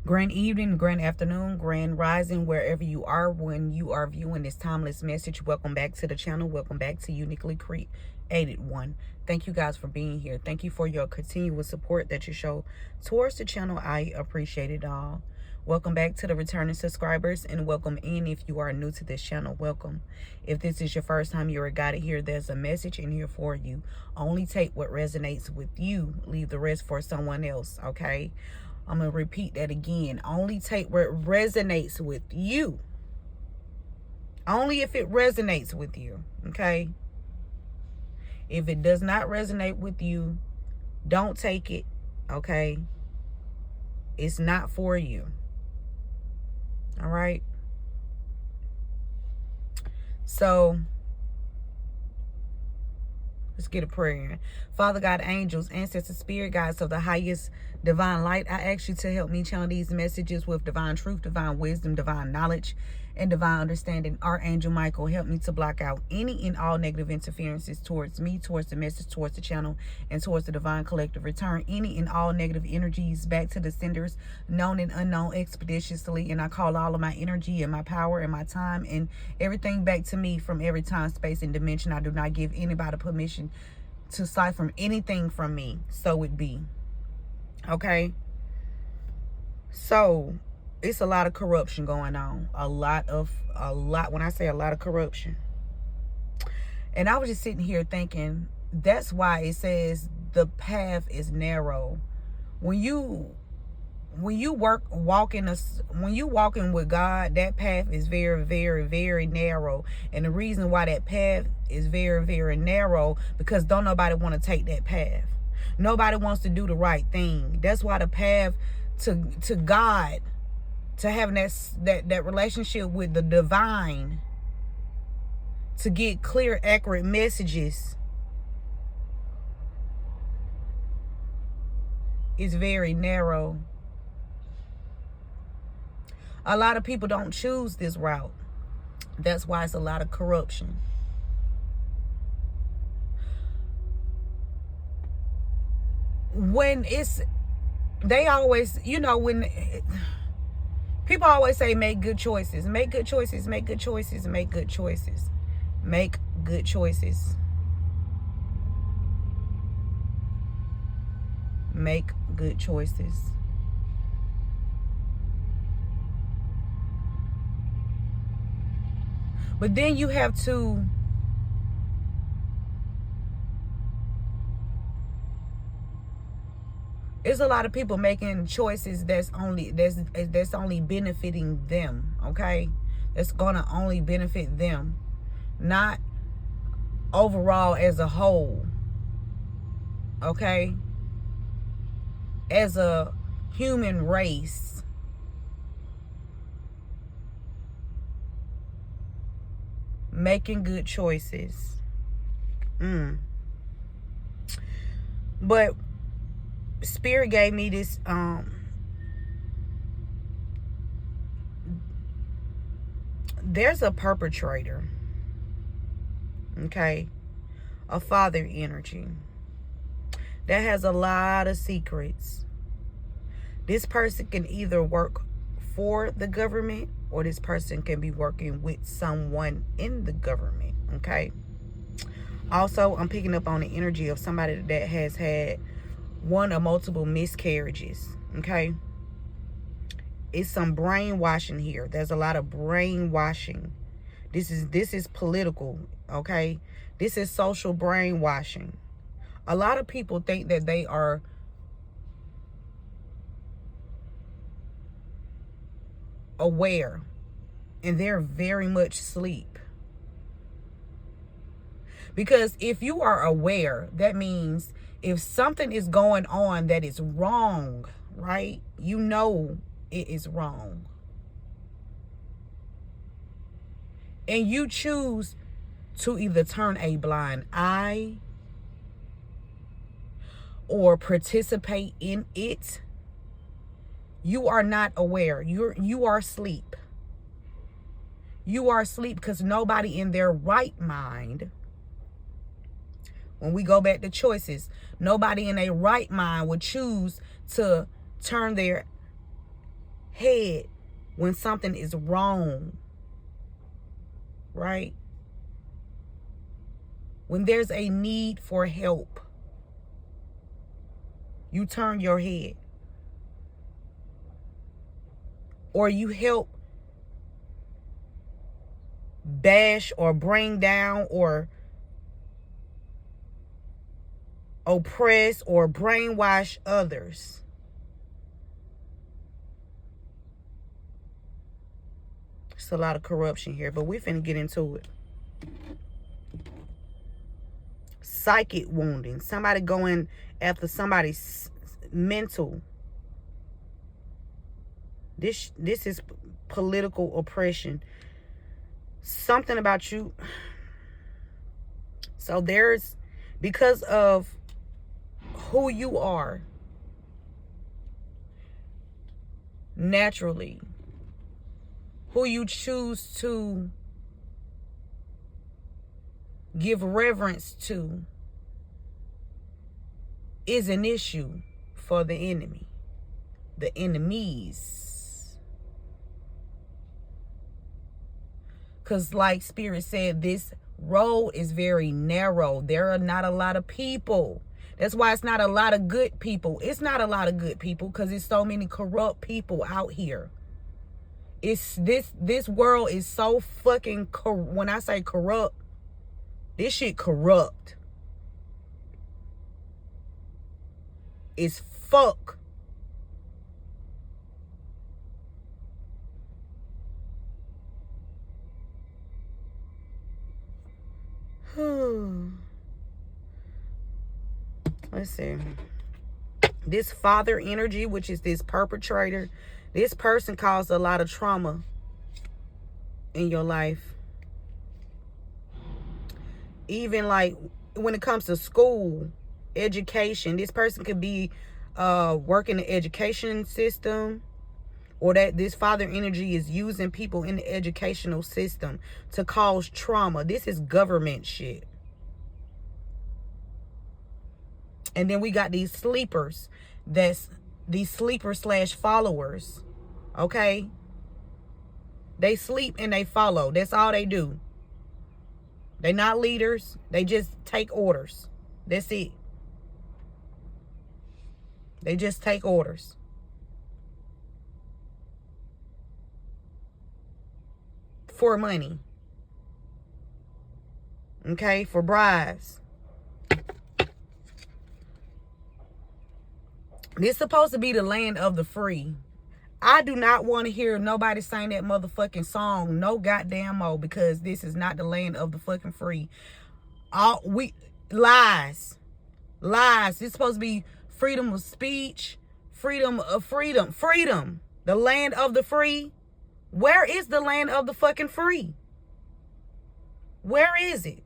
Grand evening, grand afternoon, grand rising, wherever you are when you are viewing this timeless message. Welcome back to the channel. Welcome back to Uniquely Created One. Thank you guys for being here. Thank you for your continuous support that you show towards the channel. I appreciate it all. Welcome back to the returning subscribers, and welcome in if you are new to this channel. Welcome. If this is your first time you're guided here, there's a message in here for you. Only take what resonates with you. Leave the rest for someone else, okay? I'm going to repeat that again. Only take what resonates with you. Only if it resonates with you, okay? If it does not resonate with you, don't take it, okay? It's not for you. All right? So, let's get a prayer in. Father God, angels, ancestors, spirit guides of the highest divine light, I ask you to help me channel these messages with divine truth, divine wisdom, divine knowledge, and divine understanding. Archangel Michael, help me to block out any and all negative interferences towards me, towards the message, towards the channel, and towards the divine collective. Return any and all negative energies back to the senders, known and unknown, expeditiously. And I call all of my energy and my power and my time and everything back to me from every time, space, and dimension. I do not give anybody permission to siphon anything from me. So it be. Okay? So it's a lot of corruption going on. A lot. When I say a lot of corruption. And I was just sitting here thinking, that's why it says the path is narrow. When you walking with God, that path is very, very, very narrow. And the reason why that path is very, very narrow, because don't nobody want to take that path. Nobody wants to do the right thing. That's why the path to God, to having that relationship with the divine, to get clear, accurate messages, is very narrow. A lot of people don't choose this route. That's why it's a lot of corruption. They always, when people always say make good choices, make good choices, make good choices, make good choices, make good choices, make good choices. But then you have to there's a lot of people making choices that's only benefiting them, okay? That's gonna only benefit them, not overall as a whole, okay? As a human race. Making good choices. But Spirit gave me this there's a perpetrator, okay, a father energy that has a lot of secrets. This person can either work for the government, or this person can be working with someone in the government, okay? Also, I'm picking up on the energy of somebody that has had one or multiple miscarriages, okay? It's some brainwashing here. There's a lot of brainwashing. This is political, okay? This is social brainwashing. A lot of people think that they are aware, and they're very much asleep. Because if you are aware, that means if something is going on that is wrong, right? You know it is wrong. And you choose to either turn a blind eye or participate in it. You are not aware. You are asleep. You are asleep because nobody in their right mind, when we go back to choices, nobody in their right mind would choose to turn their head when something is wrong, right? When there's a need for help, you turn your head. Or you help bash or bring down or oppress or brainwash others. It's a lot of corruption here, but we finna get into it. Psychic wounding. Somebody going after somebody's mental. This is political oppression. Something about you. So there's, because of who you are, naturally, who you choose to give reverence to is an issue for the enemy, the enemies. Because like Spirit said, this road is very narrow. There are not a lot of people. That's why it's not a lot of good people. It's not a lot of good people because there's so many corrupt people out here. It's this world is so fucking when I say corrupt, this shit corrupt. It's fuck. Let's see. This father energy, which is this perpetrator, this person caused a lot of trauma in your life. Even like when it comes to school, education, this person could be working the education system, or that this father energy is using people in the educational system to cause trauma. This is government shit. And then we got these sleepers. That's these sleeper/followers. Okay? They sleep and they follow. That's all they do. They're not leaders. They just take orders. That's it. They just take orders. For money. Okay? For bribes. This is supposed to be the land of the free. I do not want to hear nobody sing that motherfucking song no goddamn more, because this is not the land of the fucking free. Lies. It's supposed to be freedom of speech, freedom. The land of the free. Where is the land of the fucking free? Where is it?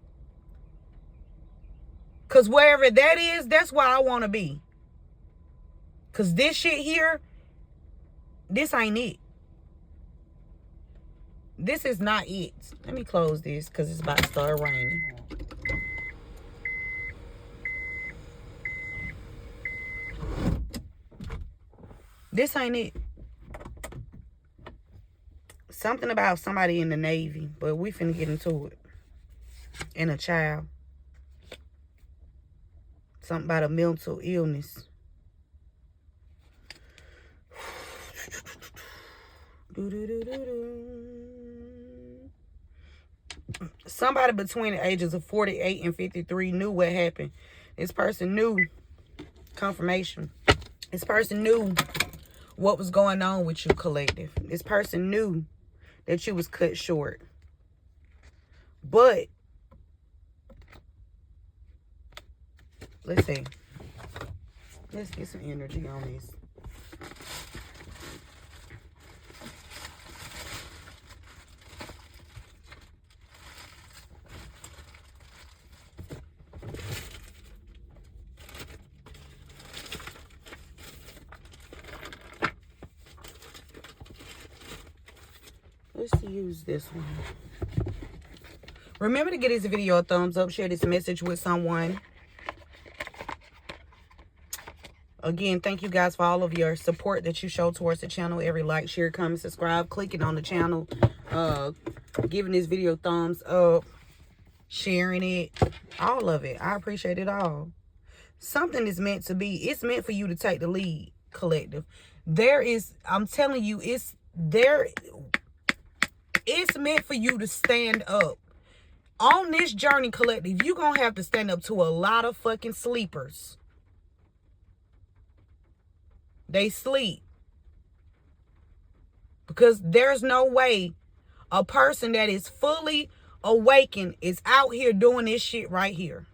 Because wherever that is, that's where I want to be. Because this shit here, this ain't it. This is not it. Let me close this because it's about to start raining. This ain't it. Something about somebody in the Navy, but we finna get into it. And a child. Something about a mental illness. Somebody between the ages of 48 and 53 knew what happened. This person knew. Confirmation. This person knew what was going on with you, collective. This person knew that you was cut short. But let's see. Let's get some energy on this. Let's use this one. Remember to give this video a thumbs up. Share this message with someone. Again, thank you guys for all of your support that you show towards the channel. Every like, share, comment, subscribe, clicking on the channel, giving this video thumbs up, sharing it, all of it. I appreciate it all. Something is meant to be. It's meant for you to take the lead, collective. I'm telling you, it's meant for you to stand up. On this journey, collective, you're going to have to stand up to a lot of fucking sleepers. They sleep. Because there's no way a person that is fully awakened is out here doing this shit right here.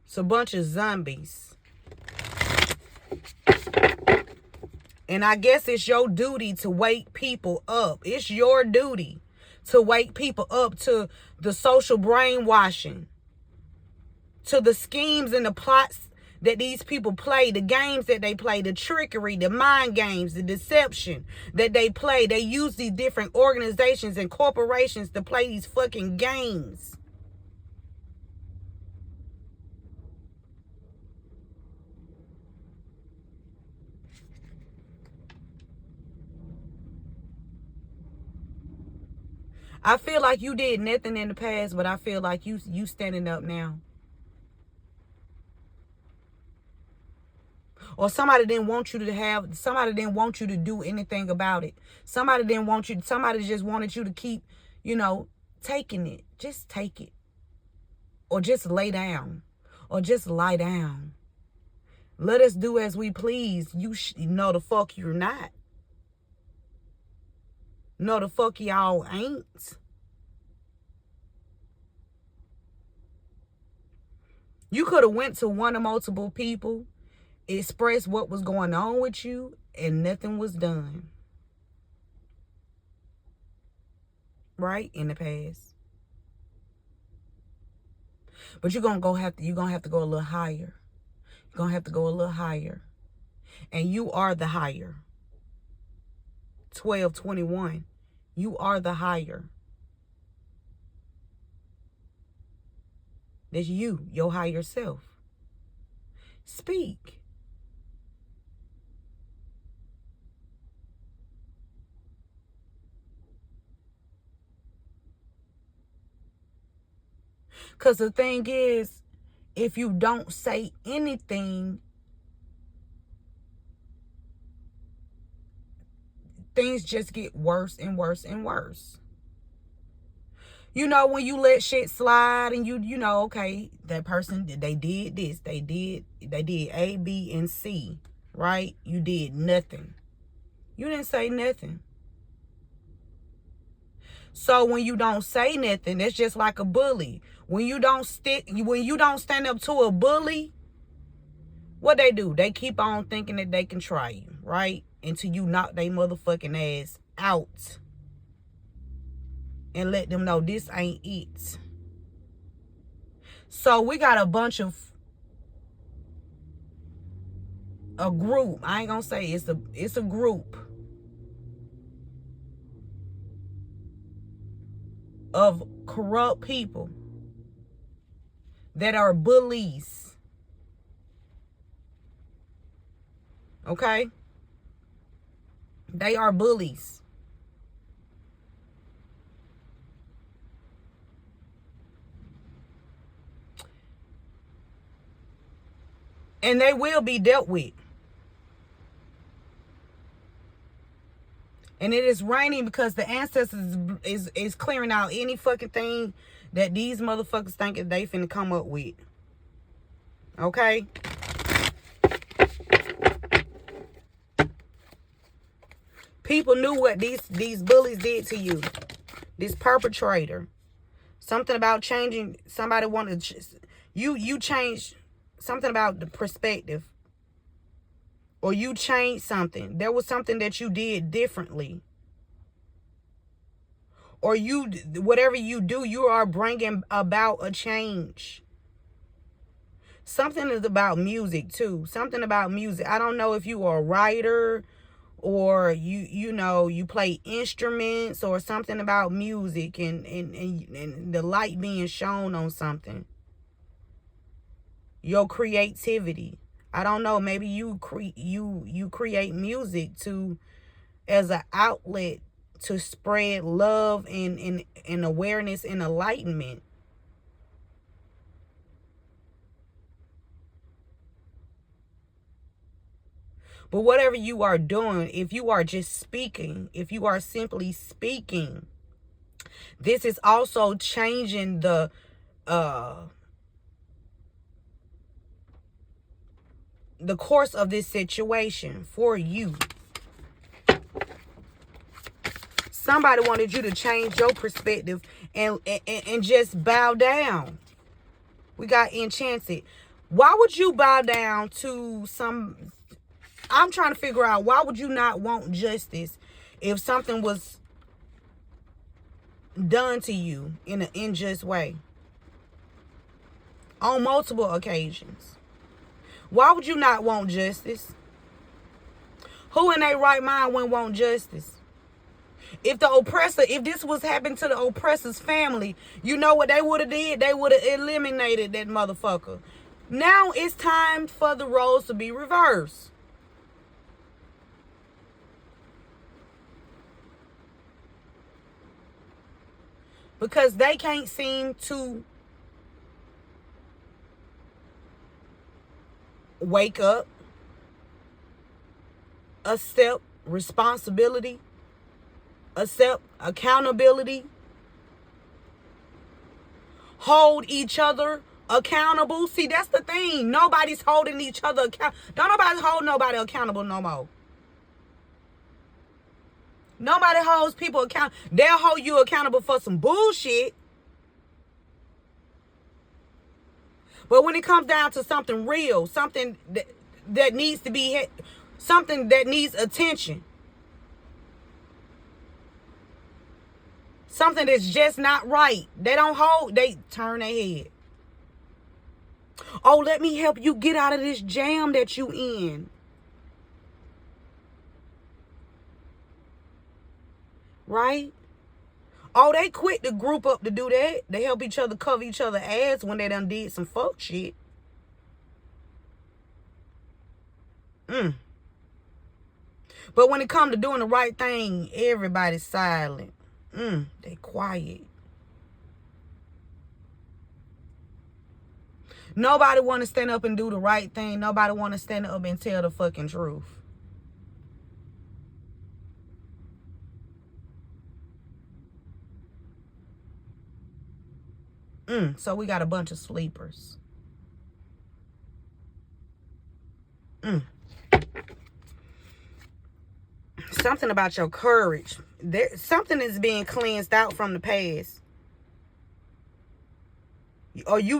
It's a bunch of zombies. And I guess it's your duty to wake people up. It's your duty to wake people up to the social brainwashing, to the schemes and the plots that these people play, the games that they play, the trickery, the mind games, the deception that they play. They use these different organizations and corporations to play these fucking games. I feel like you did nothing in the past, but I feel like you standing up now. Or somebody didn't want you to do anything about it. Somebody just wanted you to keep, taking it. Just take it. Or just lay down. Or just lie down. Let us do as we please. You know the fuck you're not. No, the fuck y'all ain't. You could have went to one or multiple people, expressed what was going on with you, and nothing was done. Right? In the past. But you're gonna have to go a little higher. You're gonna have to go a little higher. And you are the higher. 1221. You are the higher. That's you, your higher self. Speak. Because the thing is, if you don't say anything, things just get worse and worse and worse. When you let shit slide and okay, that person, they did this, they did A, B, and C, right? You did nothing. You didn't say nothing. So when you don't say nothing, that's just like a bully. When you don't stand up to a bully, what they do? They keep on thinking that they can try you, right? Until you knock their motherfucking ass out. And let them know this ain't it. So we got a group. I ain't gonna say it's a group of corrupt people that are bullies. Okay? They are bullies. And they will be dealt with. And it is raining because the ancestors is clearing out any fucking thing that these motherfuckers think that they finna come up with. Okay? People knew what these bullies did to you. This perpetrator. Something about changing. Somebody wanted you changed something about the perspective. Or you changed something. There was something that you did differently. Or whatever you do, you are bringing about a change. Something is about music too. Something about music. I don't know if you are a writer or you know, you play instruments or something about music, and the light being shown on something. Your creativity. I don't know, maybe you create music to as an outlet to spread love and awareness and enlightenment. But whatever you are doing, if you are just speaking, if you are simply speaking, this is also changing the course of this situation for you. Somebody wanted you to change your perspective and just bow down. We got enchanted. Why would you bow down to some... I'm trying to figure out, why would you not want justice if something was done to you in an unjust way on multiple occasions? Why would you not want justice? Who in their right mind wouldn't want justice? If the oppressor, if this was happening to the oppressor's family, you know what they would have did? They would have eliminated that motherfucker. Now it's time for the roles to be reversed. Because they can't seem to wake up, accept responsibility, accept accountability, hold each other accountable. See, that's the thing. Nobody's holding each other accountable. Don't nobody hold nobody accountable no more. Nobody holds people accountable. They'll hold you accountable for some bullshit. But when it comes down to something real, something that needs to be hit, something that needs attention, something that's just not right, they don't hold, they turn their head. Oh, let me help you get out of this jam that you in. Right? Oh, they quit to group up to do that. They help each other cover each other ass when they done did some fuck shit. But when it comes to doing the right thing, everybody's silent. They quiet. Nobody want to stand up and do the right thing. Nobody want to stand up and tell the fucking truth. So we got a bunch of sleepers. Something about your courage. Something is being cleansed out from the past. Or you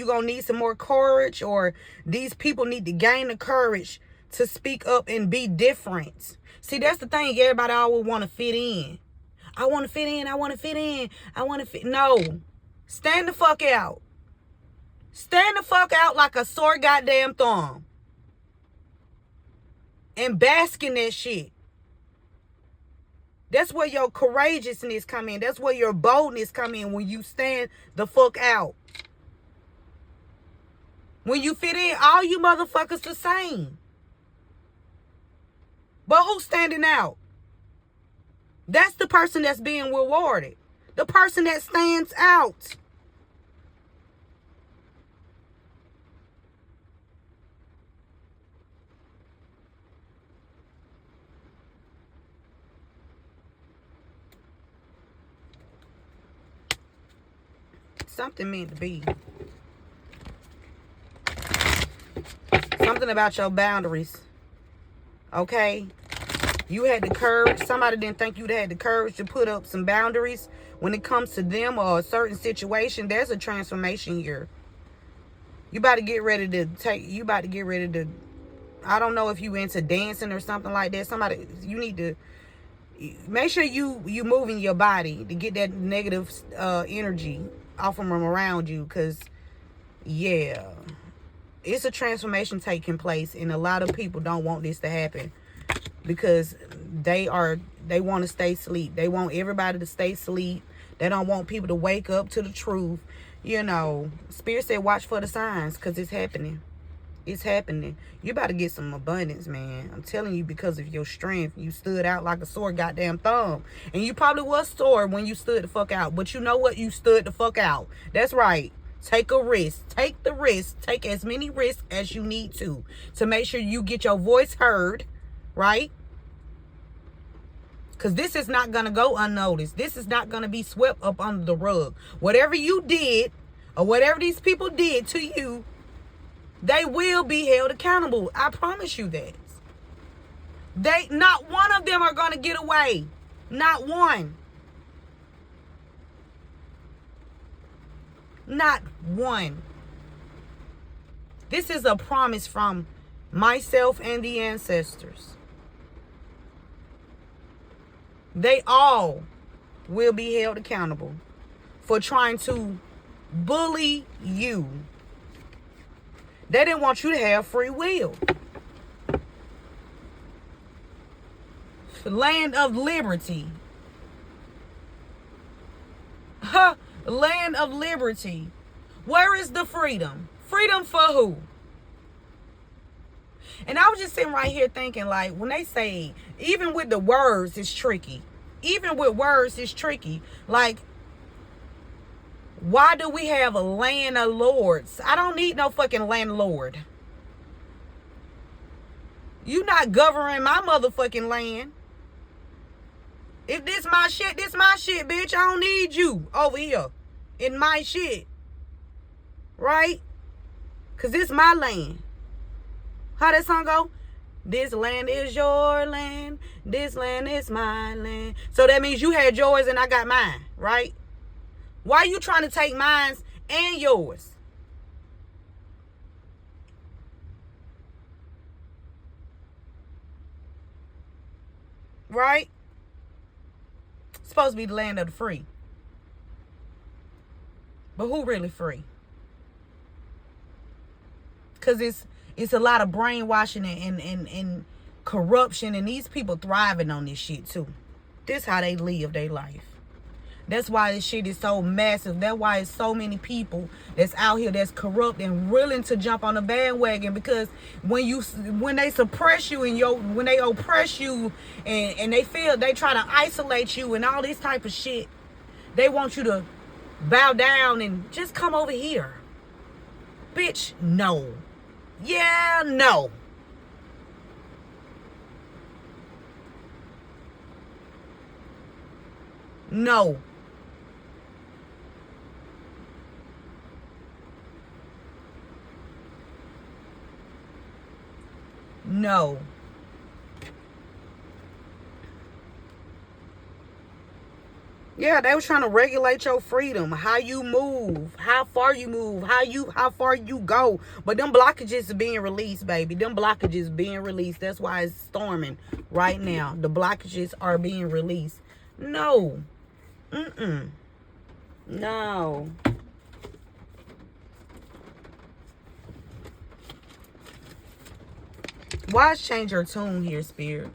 gonna need some more courage, or these people need to gain the courage to speak up and be different. See, that's the thing. Everybody always want to fit in. I want to fit in. I want to fit in. I want to fit. No. Stand the fuck out. Stand the fuck out like a sore goddamn thumb. And bask in that shit. That's where your courageousness come in. That's where your boldness come in, when you stand the fuck out. When you fit in, all you motherfuckers the same. But who's standing out? That's the person that's being rewarded. The person that stands out. Something meant to be. Something about your boundaries. Okay? You had the courage. Somebody didn't think you had the courage to put up some boundaries when it comes to them or a certain situation. There's a transformation here. You about to get ready to I don't know if you into dancing or something like that. You need to make sure you moving your body to get that negative energy off from around you, because yeah, it's a transformation taking place, and a lot of people don't want this to happen. because they want to stay asleep. They want everybody to stay asleep. They don't want people to wake up to the truth. You know, Spirit said watch for the signs, because it's happening. It's happening. You about to get some abundance, man. I'm telling you, because of your strength. You stood out like a sore goddamn thumb. And you probably was sore when you stood the fuck out. But you know what? You stood the fuck out. That's right. Take a risk. Take the risk. Take as many risks as you need to make sure you get your voice heard, right? Because this is not going to go unnoticed. This is not going to be swept up under the rug. Whatever you did, or whatever these people did to you, they will be held accountable. I promise you that. Not one of them are going to get away. Not one. Not one. This is a promise from myself and the ancestors. They all will be held accountable for trying to bully you. They didn't want you to have free will. Land of liberty. Land of liberty. Where is the freedom? Freedom for who? And I was just sitting right here thinking, like, when they say, even with the words, it's tricky. Even with words, it's tricky. Like, why do we have a land of lords? I don't need no fucking landlord. You not governing my motherfucking land. If this my shit, bitch. I don't need you over here in my shit. Right? Because this my land. How that song go? This land is your land. This land is my land. So that means you had yours and I got mine, right? Why you trying to take mine and yours? Right? It's supposed to be the land of the free. But who really free? Because it's a lot of brainwashing and corruption, and these people thriving on this shit too. This how they live their life. That's why this shit is so massive. That's why it's so many people that's out here that's corrupt and willing to jump on the bandwagon. Because when they suppress you and when they oppress you and they try to isolate you and all this type of shit, they want you to bow down and just come over here. Bitch, no. Yeah, no. No. No. Yeah, they was trying to regulate your freedom, how you move, how far you move, how far you go. But them blockages are being released, baby. Them blockages being released. That's why it's storming right now. The blockages are being released. No. No. Why change your tune here, Spirit?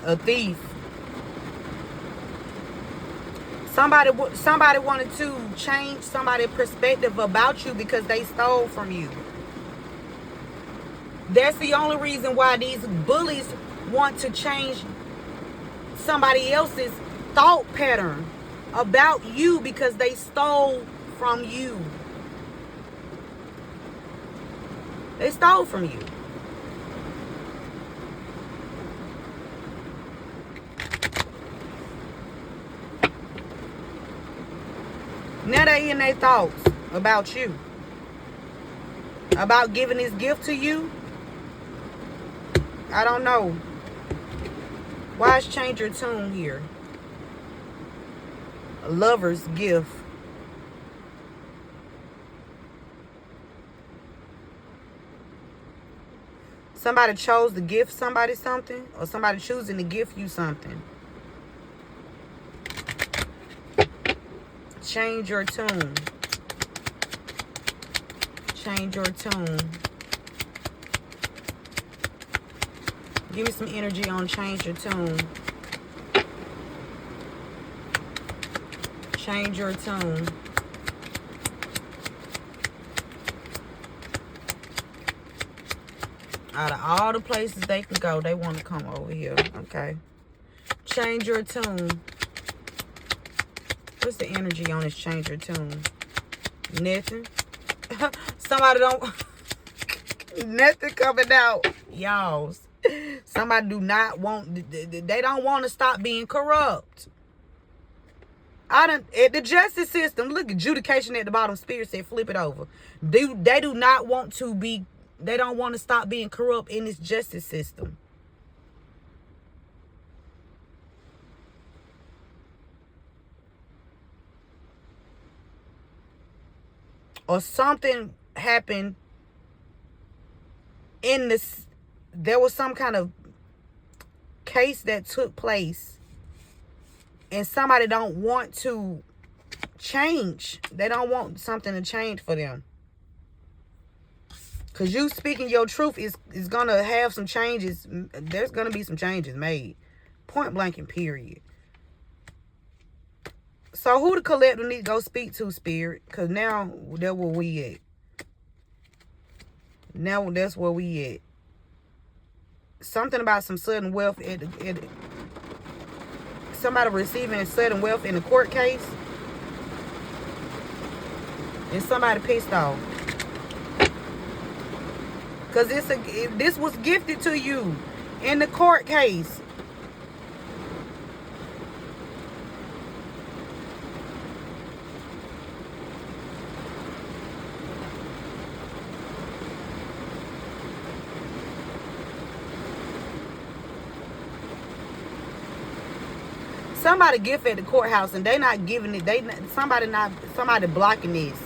A thief. Somebody wanted to change somebody's perspective about you because they stole from you. That's the only reason why these bullies want to change somebody else's thought pattern about you, because they stole from you. They stole from you. Now they in their thoughts about you. About giving this gift to you. I don't know. Why is change your tune here? A lover's gift. Somebody chose to gift somebody something, or somebody choosing to gift you something. Change your tune. Change your tune. Give me some energy on change your tune. Change your tune. Out of all the places they can go, they want to come over here. Okay. Change your tune. What's the energy on this change your tune? Nothing. Somebody don't... Nothing coming out. Y'all. Somebody do not want... They don't want to stop being corrupt. At the justice system, look, adjudication at the bottom, Spirit said flip it over. They do not want to be... They don't want to stop being corrupt in this justice system. Or something happened in this. There was some kind of case that took place, and somebody don't want to change. They don't want something to change for them. Because you speaking your truth is going to have some changes. There's going to be some changes made. Point blank and period. So who the collective need to go speak to, Spirit? Because now that's where we at. Now that's where we at. Something about some sudden wealth. Somebody receiving sudden wealth in a court case. And somebody pissed off. Because this was gifted to you in the court case. Somebody gift at the courthouse and they not giving it. Somebody blocking this.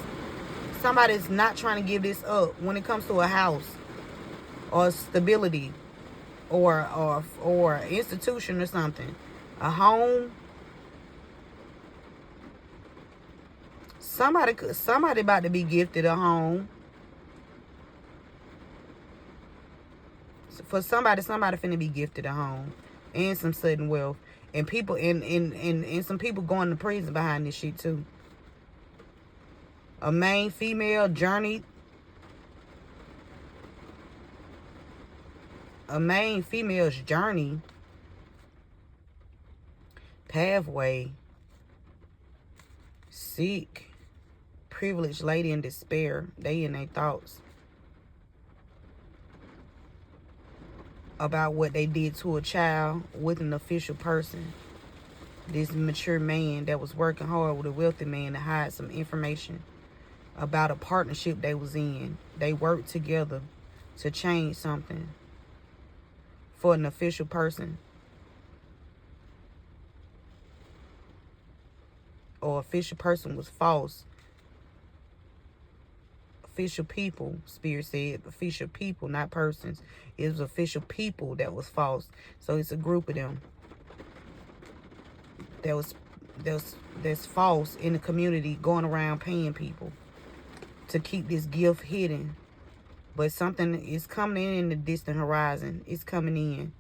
Somebody's not trying to give this up when it comes to a house or stability or institution or something. A home. Somebody about to be gifted a home. For somebody finna be gifted a home and some sudden wealth. And people and some people going to prison behind this shit too. A main female journey. A main female's journey. Pathway. Sick. Privileged lady in despair. They in their thoughts. About what they did to a child with an official person. This mature man that was working hard with a wealthy man to hide some information about a partnership they was in. They worked together to change something for an official person. Or official person was false. Official people, Spirit said, official people, not persons. It was official people that was false. So it's a group of them that's false in the community, going around paying people to keep this gift hidden. But something is coming in the distant horizon. It's coming in.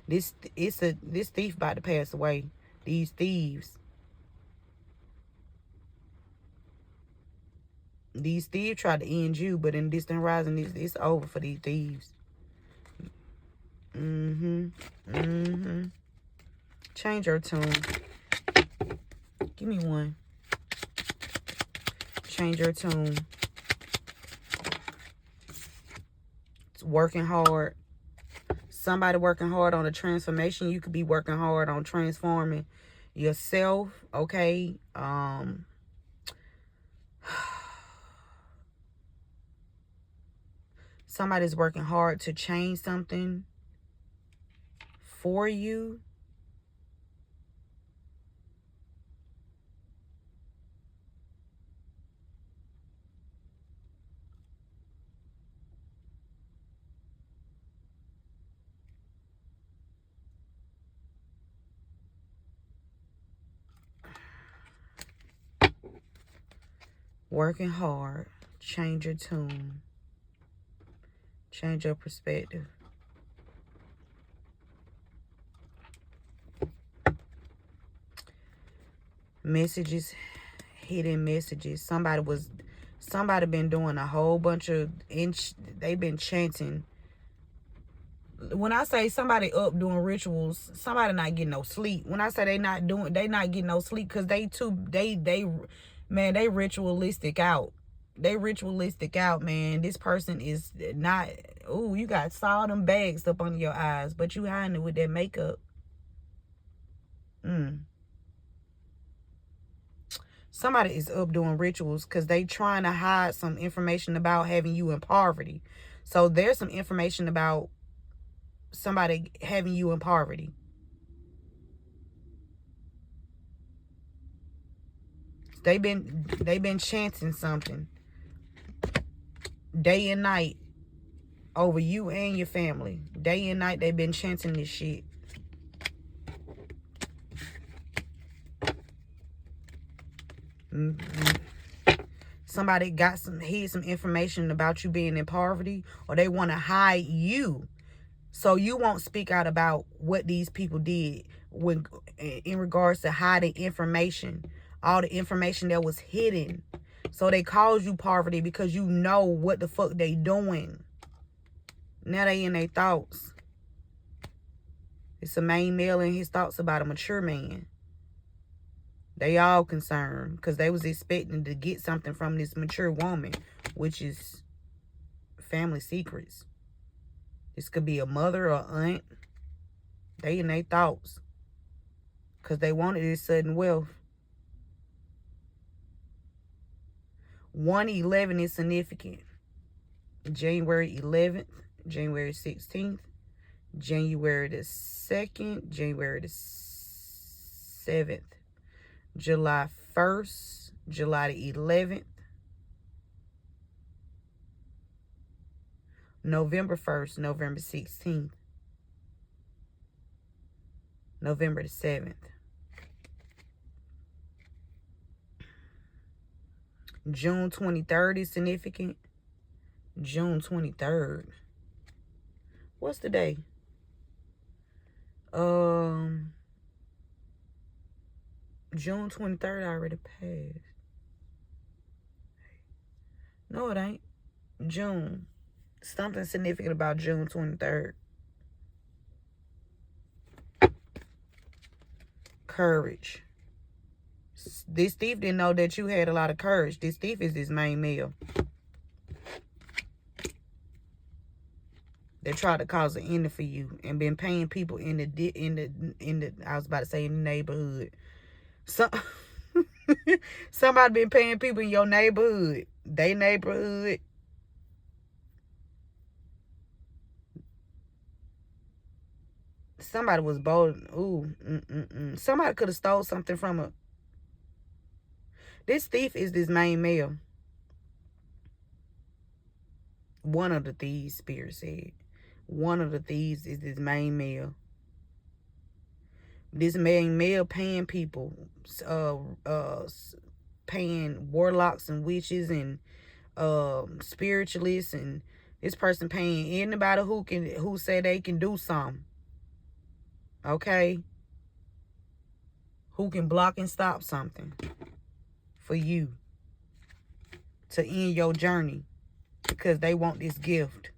This thief about to pass away. These thieves. These thieves tried to end you, but in the distant horizon, it's over for these thieves. Change your tune. Give me one. Change your tune. It's working hard. Somebody working hard on a transformation. You could be working hard on transforming yourself. Okay. Somebody's working hard to change something for you. Working hard. Change your tune. Change your perspective. Messages. Hidden messages. Somebody been doing a whole bunch of they've been chanting. When I say somebody up doing rituals, somebody not getting no sleep. When I say they not getting no sleep, because they ritualistic out. They ritualistic out, man. This person is not. Ooh, you got saw them bags up under your eyes, but you hiding it with that makeup. Somebody is up doing rituals because they trying to hide some information about having you in poverty. So there's some information about somebody having you in poverty. They've been chanting something day and night over you and your family. Day and night they've been chanting this shit. Somebody hid some information about you being in poverty, or they want to hide you so you won't speak out about what these people did when in regards to hiding information, all the information that was hidden. So they called you poverty because you know what the fuck they doing. Now they in their thoughts. It's a main male in his thoughts about a mature man. They all concerned because they was expecting to get something from this mature woman, which is family secrets. This could be a mother or aunt. They in their thoughts because they wanted this sudden wealth. 1/11 is significant. January 11th, January 16th, January the 2nd, January the 7th, July 1st, July the 11th, November 1st, November 16th, November the 7th. June 23rd is significant. June 23rd. What's the day? June 23rd already passed. No, it ain't. June. Something significant about June 23rd. Courage. This thief didn't know that you had a lot of courage. This thief is this main male. They tried to cause an ending for you and been paying people in the I was about to say in the neighborhood. Somebody been paying people in your neighborhood. They neighborhood. Somebody was bold. Ooh. Somebody could have stole something from her. This thief is this main male. One of the thieves, Spirit said. One of the thieves is this main male. This main male paying people, paying warlocks and witches and spiritualists, and this person paying anybody who say they can do something. Okay? Who can block and stop something for you to end your journey because they want this gift.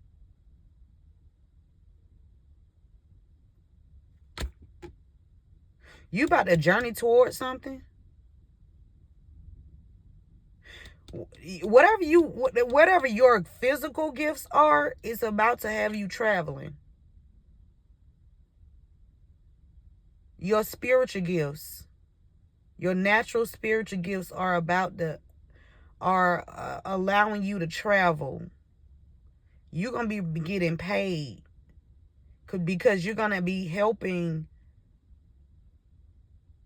You about to journey towards something? Whatever your physical gifts are, it's about to have you traveling. Your spiritual gifts, your natural spiritual gifts are allowing you to travel. You're going to be getting paid because you're going to be helping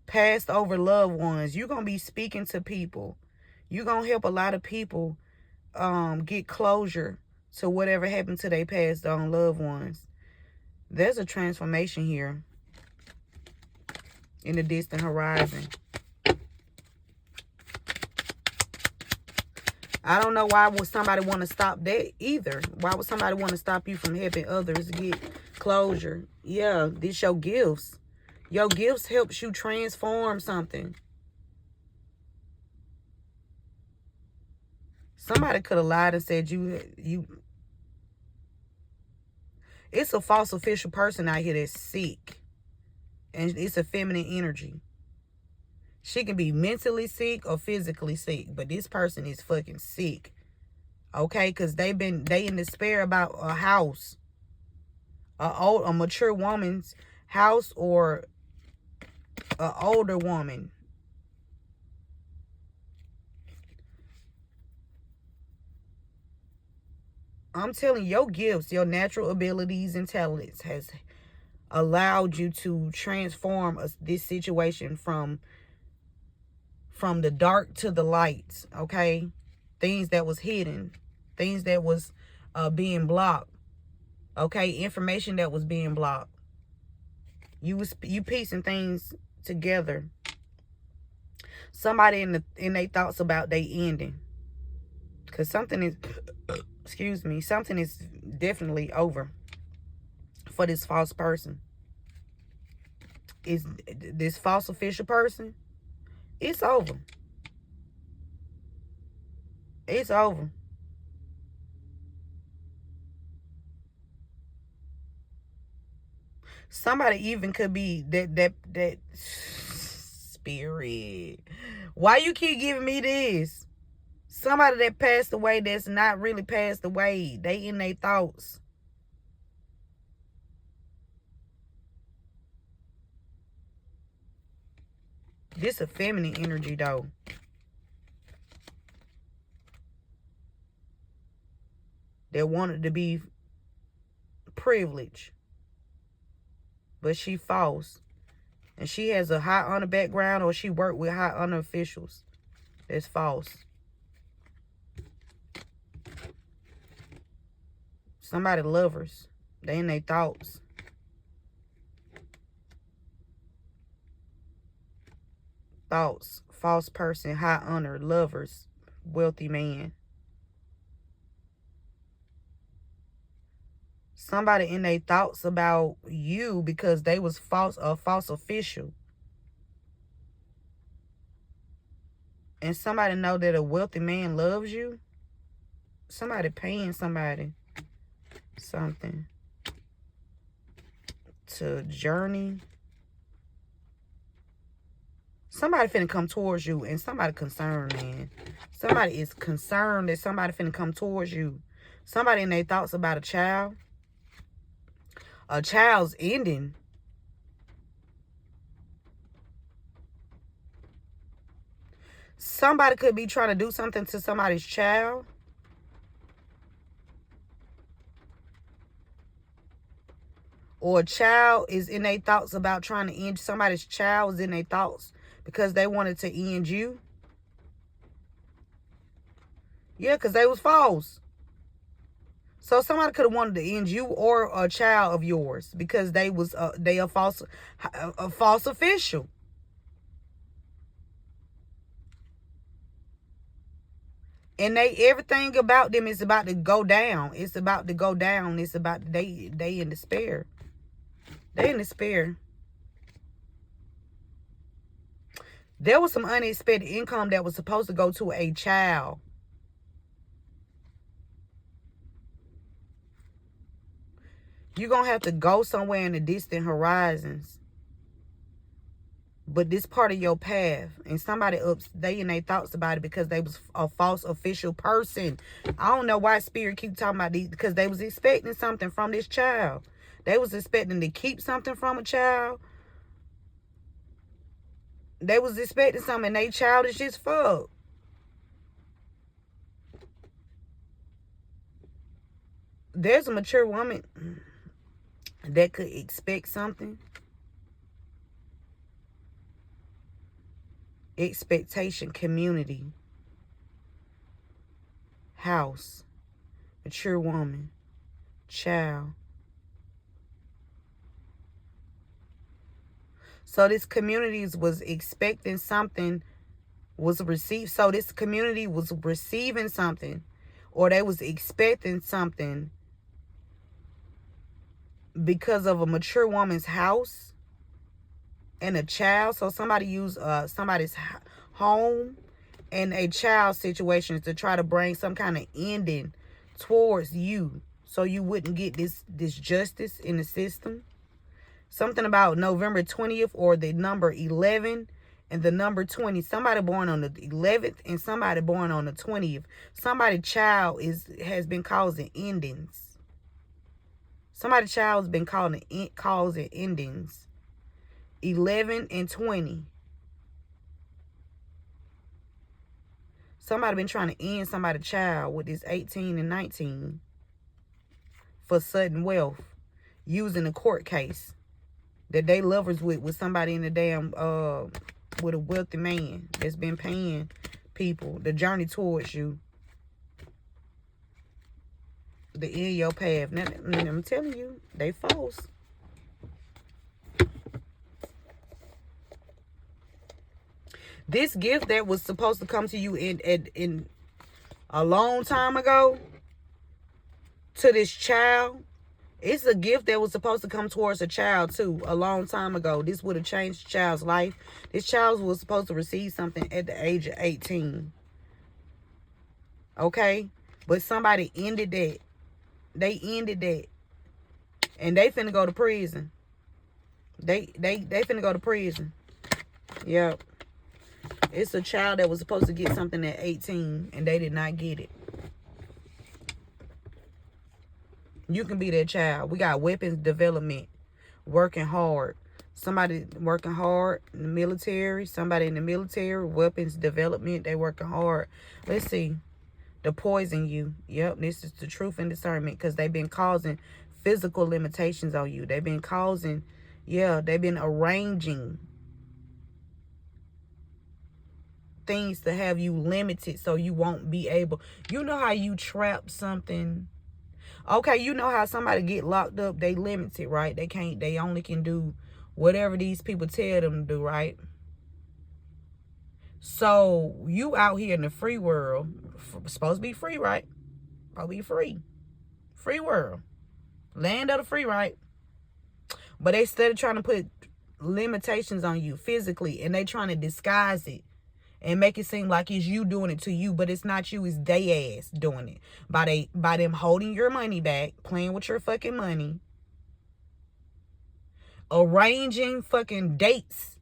passed over loved ones. You're going to be speaking to people. You're going to help a lot of people get closure to whatever happened to their passed on loved ones. There's a transformation here in the distant horizon. I don't know why would somebody want to stop that either. Why would somebody want to stop you from helping others get closure? Yeah, this your gifts. Your gifts helps you transform something. Somebody could have lied and said you. It's a false official person out here that's sick. And it's a feminine energy. She can be mentally sick or physically sick. But this person is fucking sick. Okay? Because they in despair about a house. A mature woman's house or an older woman. I'm telling you, your gifts, your natural abilities and talents has allowed you to transform this situation from the dark to the light. Okay, things that was hidden, things that was being blocked. Okay, information that was being blocked. You piecing things together. Somebody in their thoughts about they ending, because something is excuse me, something is definitely over for this false person. Is this false official person? It's over. It's over. Somebody even could be that spirit. Why you keep giving me this? Somebody that passed away that's not really passed away. They in their thoughts. This a feminine energy though. That wanted to be privileged. But she false. And she has a high honor background, or she worked with high honor officials. That's false. Somebody lovers. They in their thoughts. Thoughts. False person. High honor. Lovers. Wealthy man. Somebody in their thoughts about you because they was a false official. And somebody know that a wealthy man loves you. Somebody paying somebody something to journey. Somebody finna come towards you, and somebody concerned, man. Somebody is concerned that somebody finna come towards you. Somebody in their thoughts about a child. A child's ending. Somebody could be trying to do something to somebody's child. Or a child is in their thoughts about trying to end somebody's child is in their thoughts because they wanted to end you. Yeah, because they was false. So somebody could have wanted to end you or a child of yours because they was a false official. And everything about them is about to go down. It's about to go down. It's about they in despair. They in despair. There was some unexpected income that was supposed to go to a child. You're going to have to go somewhere in the distant horizons. But this part of your path. And somebody they in their thoughts about it because they was a false official person. I don't know why Spirit keep talking about these. Because they was expecting something from this child. They was expecting to keep something from a child. They was expecting something and they childish as fuck. There's a mature woman that could expect something. Expectation, community, house, mature woman, child. So this community was expecting something was received. So this community was receiving something, or they was expecting something because of a mature woman's house and a child. So somebody used somebody's home and a child situation to try to bring some kind of ending towards you, so you wouldn't get this justice in the system. Something about November 20th, or the number 11 and the number 20. Somebody born on the 11th and somebody born on the 20th. Somebody's child has been causing endings. Somebody's child has been causing endings. 11 and 20. Somebody been trying to end somebody's child with this 18 and 19 for sudden wealth, using a court case that they lovers with somebody in the damn with a wealthy man that's been paying people the journey towards you, the end your path. Now, I'm telling you, they false. This gift that was supposed to come to you in a long time ago, to this child, it's a gift that was supposed to come towards a child too, a long time ago. This would have changed the child's life. This child was supposed to receive something at the age of 18. Okay? But somebody ended that. They ended that. And they finna go to prison. They finna go to prison. Yep. It's a child that was supposed to get something at 18 and they did not get it. You can be that child. We got weapons development, working hard. Somebody working hard in the military. Somebody in the military, weapons development, they working hard. Let's see. To poison you. Yep, this is the truth and discernment, because they've been causing physical limitations on you. They've been causing, they've been arranging things to have you limited so you won't be able. You know how you trap something? Okay, you know how somebody get locked up, they limited, right? They only can do whatever these people tell them to do, right? So you out here in the free world, supposed to be free, right? Supposed to be free. Free world. Land of the free, right? But they instead of trying to put limitations on you physically, and they trying to disguise it and make it seem like it's you doing it to you, but it's not you, it's they ass doing it. By them holding your money back, playing with your fucking money, arranging fucking dates,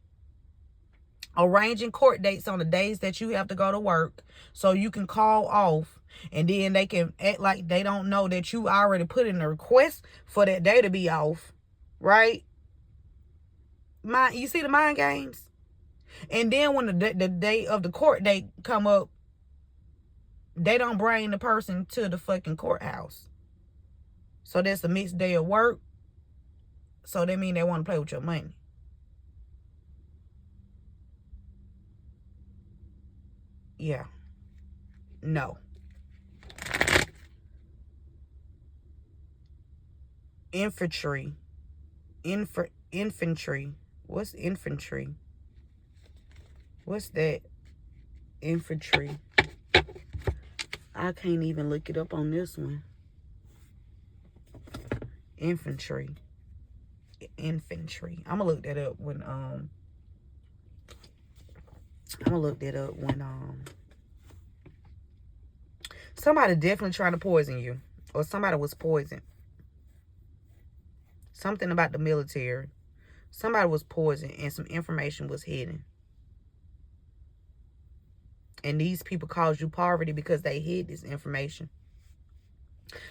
arranging court dates on the days that you have to go to work so you can call off, and then they can act like they don't know that you already put in a request for that day to be off, right? You see the mind games? And then when the day of the court date come up, they don't bring the person to the fucking courthouse. So that's a mixed day of work. So that mean they want to play with your money. Yeah. No. Infantry. Infantry. What's infantry? What's that? Infantry. I can't even look it up on this one. Infantry. Infantry. I'm gonna look that up when somebody definitely trying to poison you, or somebody was poisoned. Something about the military. Somebody was poisoned and some information was hidden. And these people caused you poverty because they hid this information.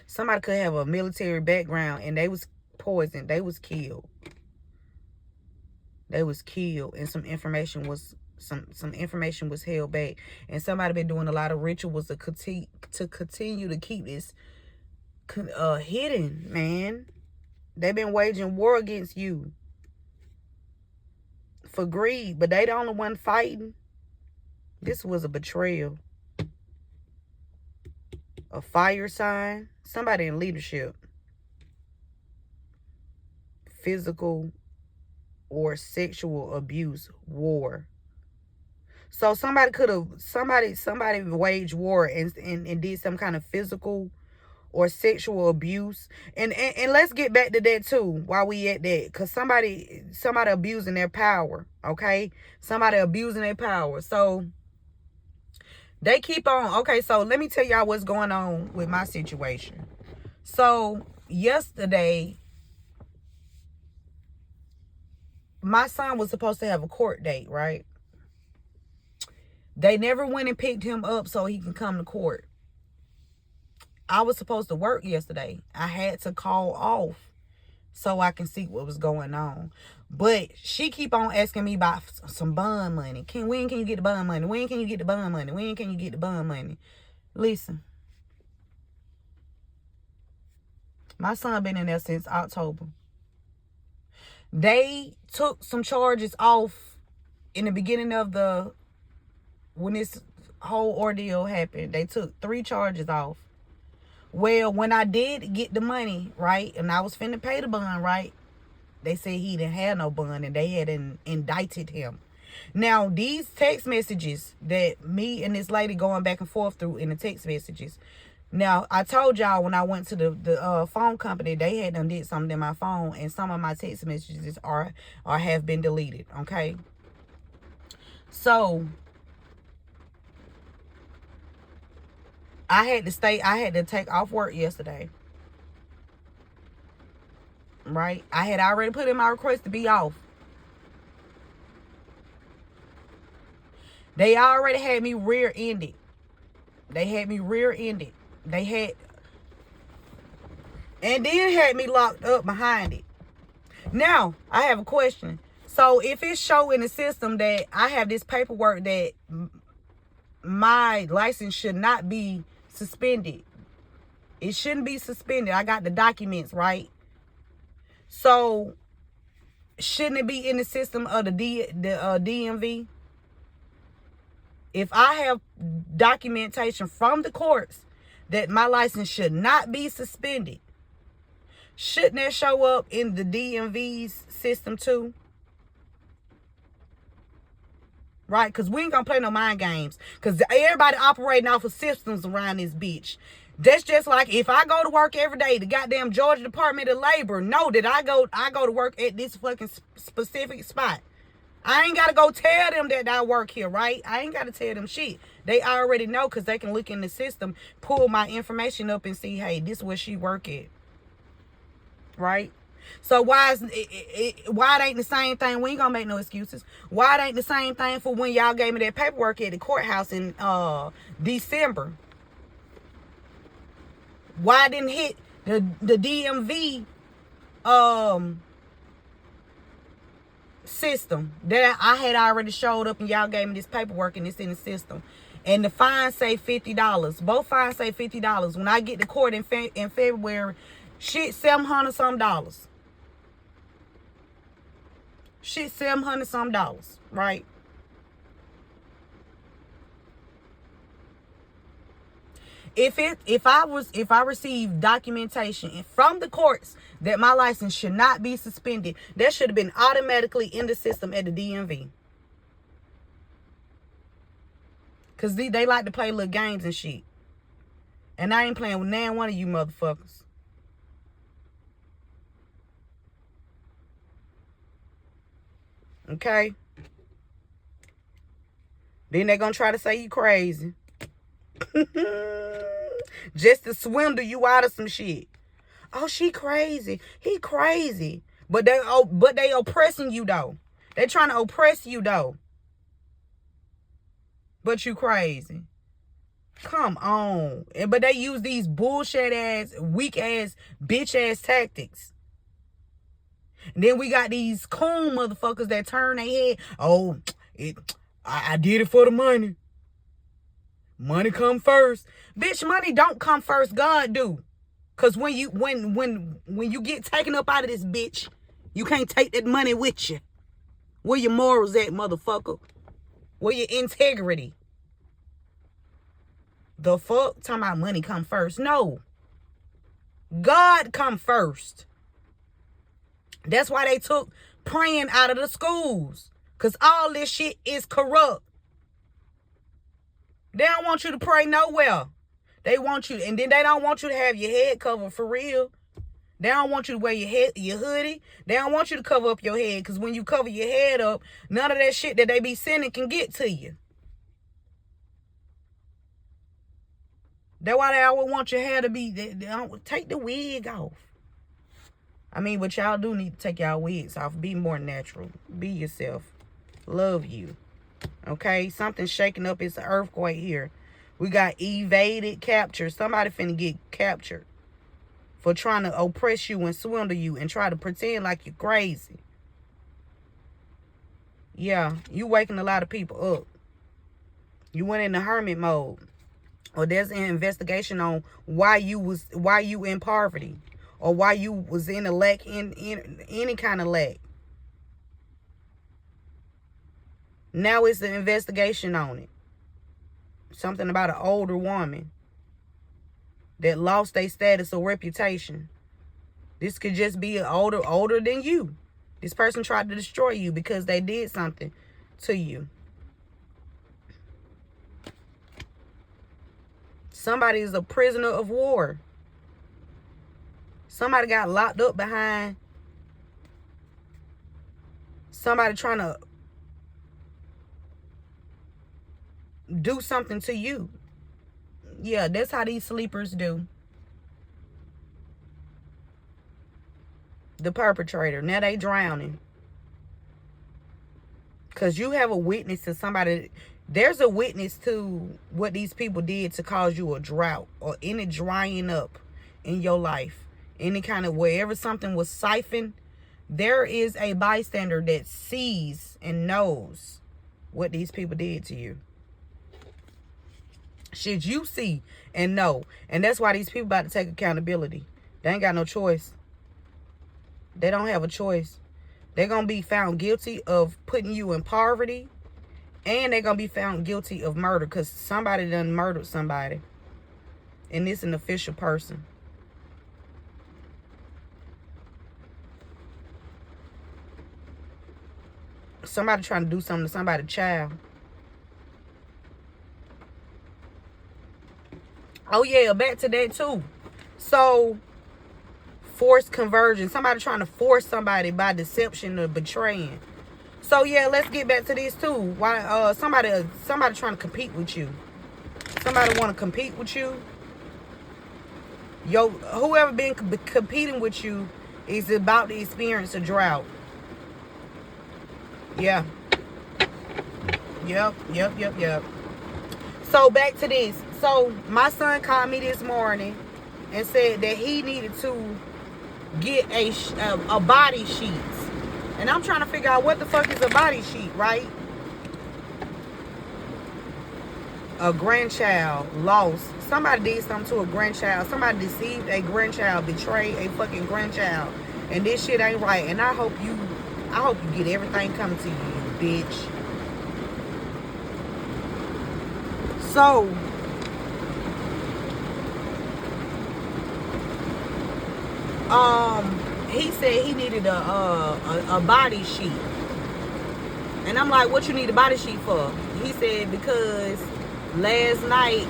Somebody could have a military background and they was poisoned. They was killed. They was killed, and some information was held back. And somebody been doing a lot of rituals to continue to keep this hidden, man. They've been waging war against you for greed, but they the only one fighting. This was a betrayal. A fire sign. Somebody in leadership. Physical or sexual abuse. War. So somebody could have, somebody waged war and did some kind of physical or sexual abuse. And let's get back to that too while we at that. Because somebody abusing their power, okay? Somebody abusing their power. So they keep on. Okay, so let me tell y'all what's going on with my situation. So yesterday, my son was supposed to have a court date, right? They never went and picked him up so he can come to court. I was supposed to work yesterday. I had to call off so I can see what was going on. But she keep on asking me about some bond money. When can you get the bond money? When can you get the bond money? When can you get the bond money? Listen. My son been in there since October. They took some charges off in the beginning of when this whole ordeal happened. They took 3 charges off. Well, when I did get the money, right, and I was finna pay the bond, right, they said he didn't have no bond and they had indicted him. Now, these text messages that me and this lady going back and forth through in the text messages. Now, I told y'all when I went to the phone company, they had done did something in my phone, and some of my text messages are have been deleted, okay? So I had to take off work yesterday. Right? I had already put in my request to be off. They already had me rear-ended. And then had me locked up behind it. Now, I have a question. So if it show in the system that I have this paperwork that my license should not be suspended. It shouldn't be suspended. I got the documents, right? So shouldn't it be in the system of the DMV? If I have documentation from the courts that my license should not be suspended, shouldn't that show up in the DMV's system too? Right? Because we ain't gonna play no mind games. Because everybody operating off of systems around this bitch. That's just like if I go to work every day, the goddamn Georgia Department of Labor know that I go to work at this fucking specific spot. I ain't got to go tell them that I work here, right? I ain't got to tell them shit. They already know because they can look in the system, pull my information up and see, hey, this is where she work at. Right? So why it ain't the same thing? We ain't gonna make no excuses. Why it ain't the same thing for when y'all gave me that paperwork at the courthouse in December? Why didn't hit the DMV system that I had already showed up and y'all gave me this paperwork and it's in the system? And the fine say $50. Both fines say $50. When I get to court in February, shit, $700 some dollars. Shit, $700 some dollars, right? If I receive documentation from the courts that my license should not be suspended, that should have been automatically in the system at the DMV. Cause they like to play little games and shit. And I ain't playing with none one of you motherfuckers. Okay? Then they're gonna try to say you crazy. Just to swindle you out of some shit. Oh, she crazy. He crazy. But they oppressing you though. They trying to oppress you though. But you crazy. Come on. But they use these bullshit ass, weak ass, bitch ass tactics. And then we got these coon motherfuckers that turn their head. Oh, I did it for the money. Money come first. Bitch, money don't come first. God do. Cause when you get taken up out of this bitch, you can't take that money with you. Where your morals at, motherfucker? Where your integrity? The fuck? Talking about money come first. No. God come first. That's why they took praying out of the schools. Because all this shit is corrupt. They don't want you to pray nowhere. They want you, and then they don't want you to have your head covered for real. They don't want you to wear your hoodie. They don't want you to cover up your head, because when you cover your head up, none of that shit that they be sending can get to you. That's why they always want your hair to be, they don't take the wig off. I mean, but y'all do need to take y'all wigs off. Be more natural. Be yourself. Love you. Okay? Something's shaking up. It's an earthquake here. We got evaded capture. Somebody finna get captured for trying to oppress you and swindle you and try to pretend like you're crazy. Yeah, you waking a lot of people up. You went in the hermit mode. Or there's an investigation on why you in poverty. Or why you was in a lack, in any kind of lack. Now it's an investigation on it. Something about an older woman that lost their status or reputation. This could just be older than you. This person tried to destroy you because they did something to you. Somebody is a prisoner of war. Somebody got locked up behind somebody trying to do something to you. Yeah, that's how these sleepers do. The perpetrator. Now they drowning. Because you have a witness to somebody. There's a witness to what these people did to cause you a drought or any drying up in your life. Any kind of, wherever something was siphoned, there is a bystander that sees and knows what these people did to you. Shit you see and know. And that's why these people about to take accountability. They ain't got no choice. They don't have a choice. They're going to be found guilty of putting you in poverty. And they're going to be found guilty of murder because somebody done murdered somebody. And it's an official person. Somebody trying to do something to somebody's child. Oh yeah, back to that too. So, forced conversion. Somebody trying to force somebody by deception or betraying. So yeah, let's get back to this too. Why somebody trying to compete with you. Somebody want to compete with you. Whoever been competing with you is about to experience a drought. Yeah. Yep. So back to this. So my son called me this morning and said that he needed to get a body sheet. And I'm trying to figure out what the fuck is a body sheet, right? A grandchild lost. Somebody did something to a grandchild. Somebody deceived a grandchild, betrayed a fucking grandchild. And this shit ain't right. And I hope you get everything coming to you, bitch. So, he said he needed a body sheet. And I'm like, what you need a body sheet for? He said because last night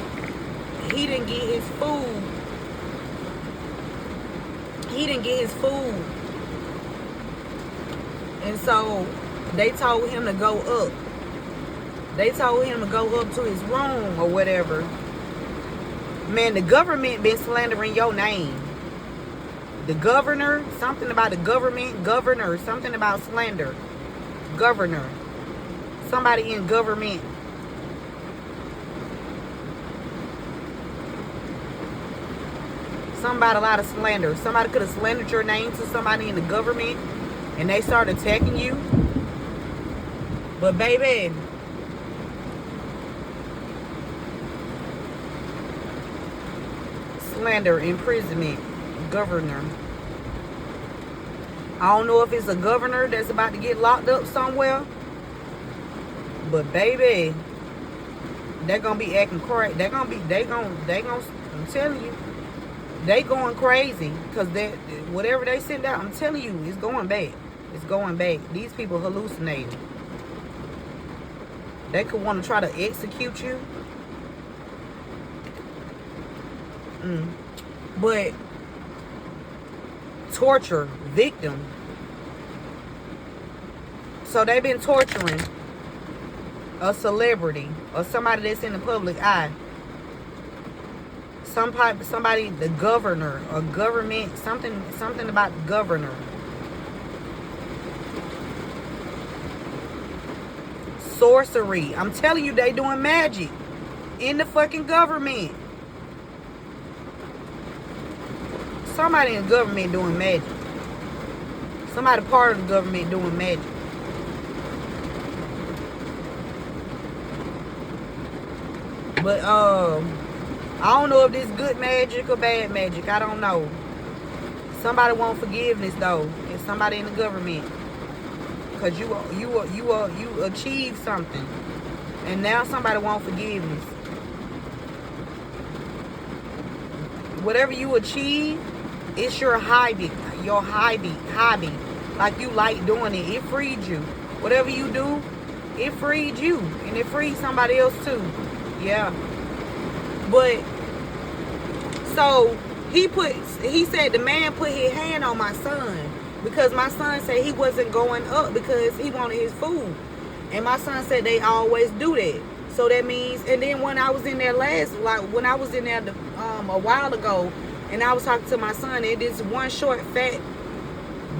he didn't get his food. And so they told him to go up. They told him to go up to his room or whatever. Man, the government been slandering your name. The governor, something about the government, governor, something about slander. Governor. Somebody in government. Somebody a lot of slander. Somebody could have slandered your name to somebody in the government and they started attacking you. But baby, slander, imprisonment, governor. I don't know if it's a governor that's about to get locked up somewhere. But baby, they're gonna be acting crazy. They gonna I'm telling you, they going crazy. Cause whatever they send out, I'm telling you, it's going back. It's going back. These people hallucinating. They could want to try to execute you. But torture victim. So they've been torturing a celebrity or somebody that's in the public eye. Somebody, the governor or government, something about governor. Sorcery. I'm telling you, they doing magic in the fucking government. Somebody in the government doing magic. Somebody part of the government doing magic. But I don't know if this good magic or bad magic. I don't know. Somebody want forgiveness though. It's somebody in the government. Cause you achieved something, and now somebody want forgiveness. Whatever you achieve, it's your hobby. Your hobby. Like you like doing it. It freed you. Whatever you do, it freed you, and it freed somebody else too. Yeah. But so he said the man put his hand on my son because my son said he wasn't going up because he wanted his food. And my son said they always do that. So that means, and then when I was in there when I was in there a while ago, and I was talking to my son, and this one short, fat,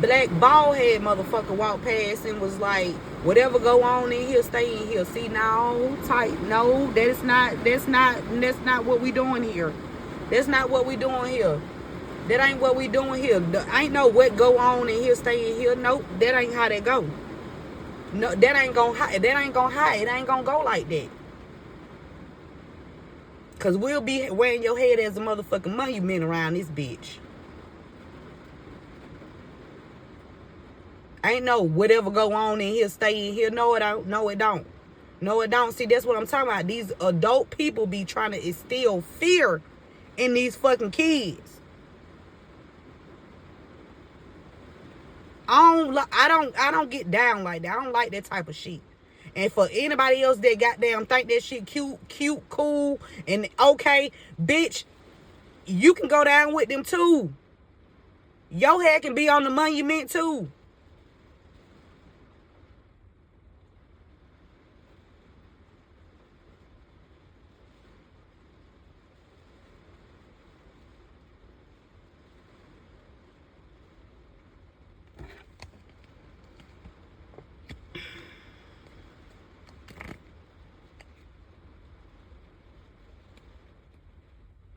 black, bald head motherfucker walked past and was like, whatever go on in here, stay in here. See, no, tight. No, that's not what we doing here. That's not what we doing here. That ain't what we doing here. Ain't no what go on in here, stay in here. Nope, that ain't how that go. No, that ain't gonna hide. It ain't gonna go like that. Cause we'll be wearing your head as a motherfucking monument around this bitch. Ain't no whatever go on in here, stay in here. No, it don't. No, it don't. No, it don't. See, that's what I'm talking about. These adult people be trying to instill fear in these fucking kids. I don't get down like that. I don't like that type of shit. And for anybody else that goddamn think that shit cute, cool, and okay, bitch, you can go down with them too. Your head can be on the monument too.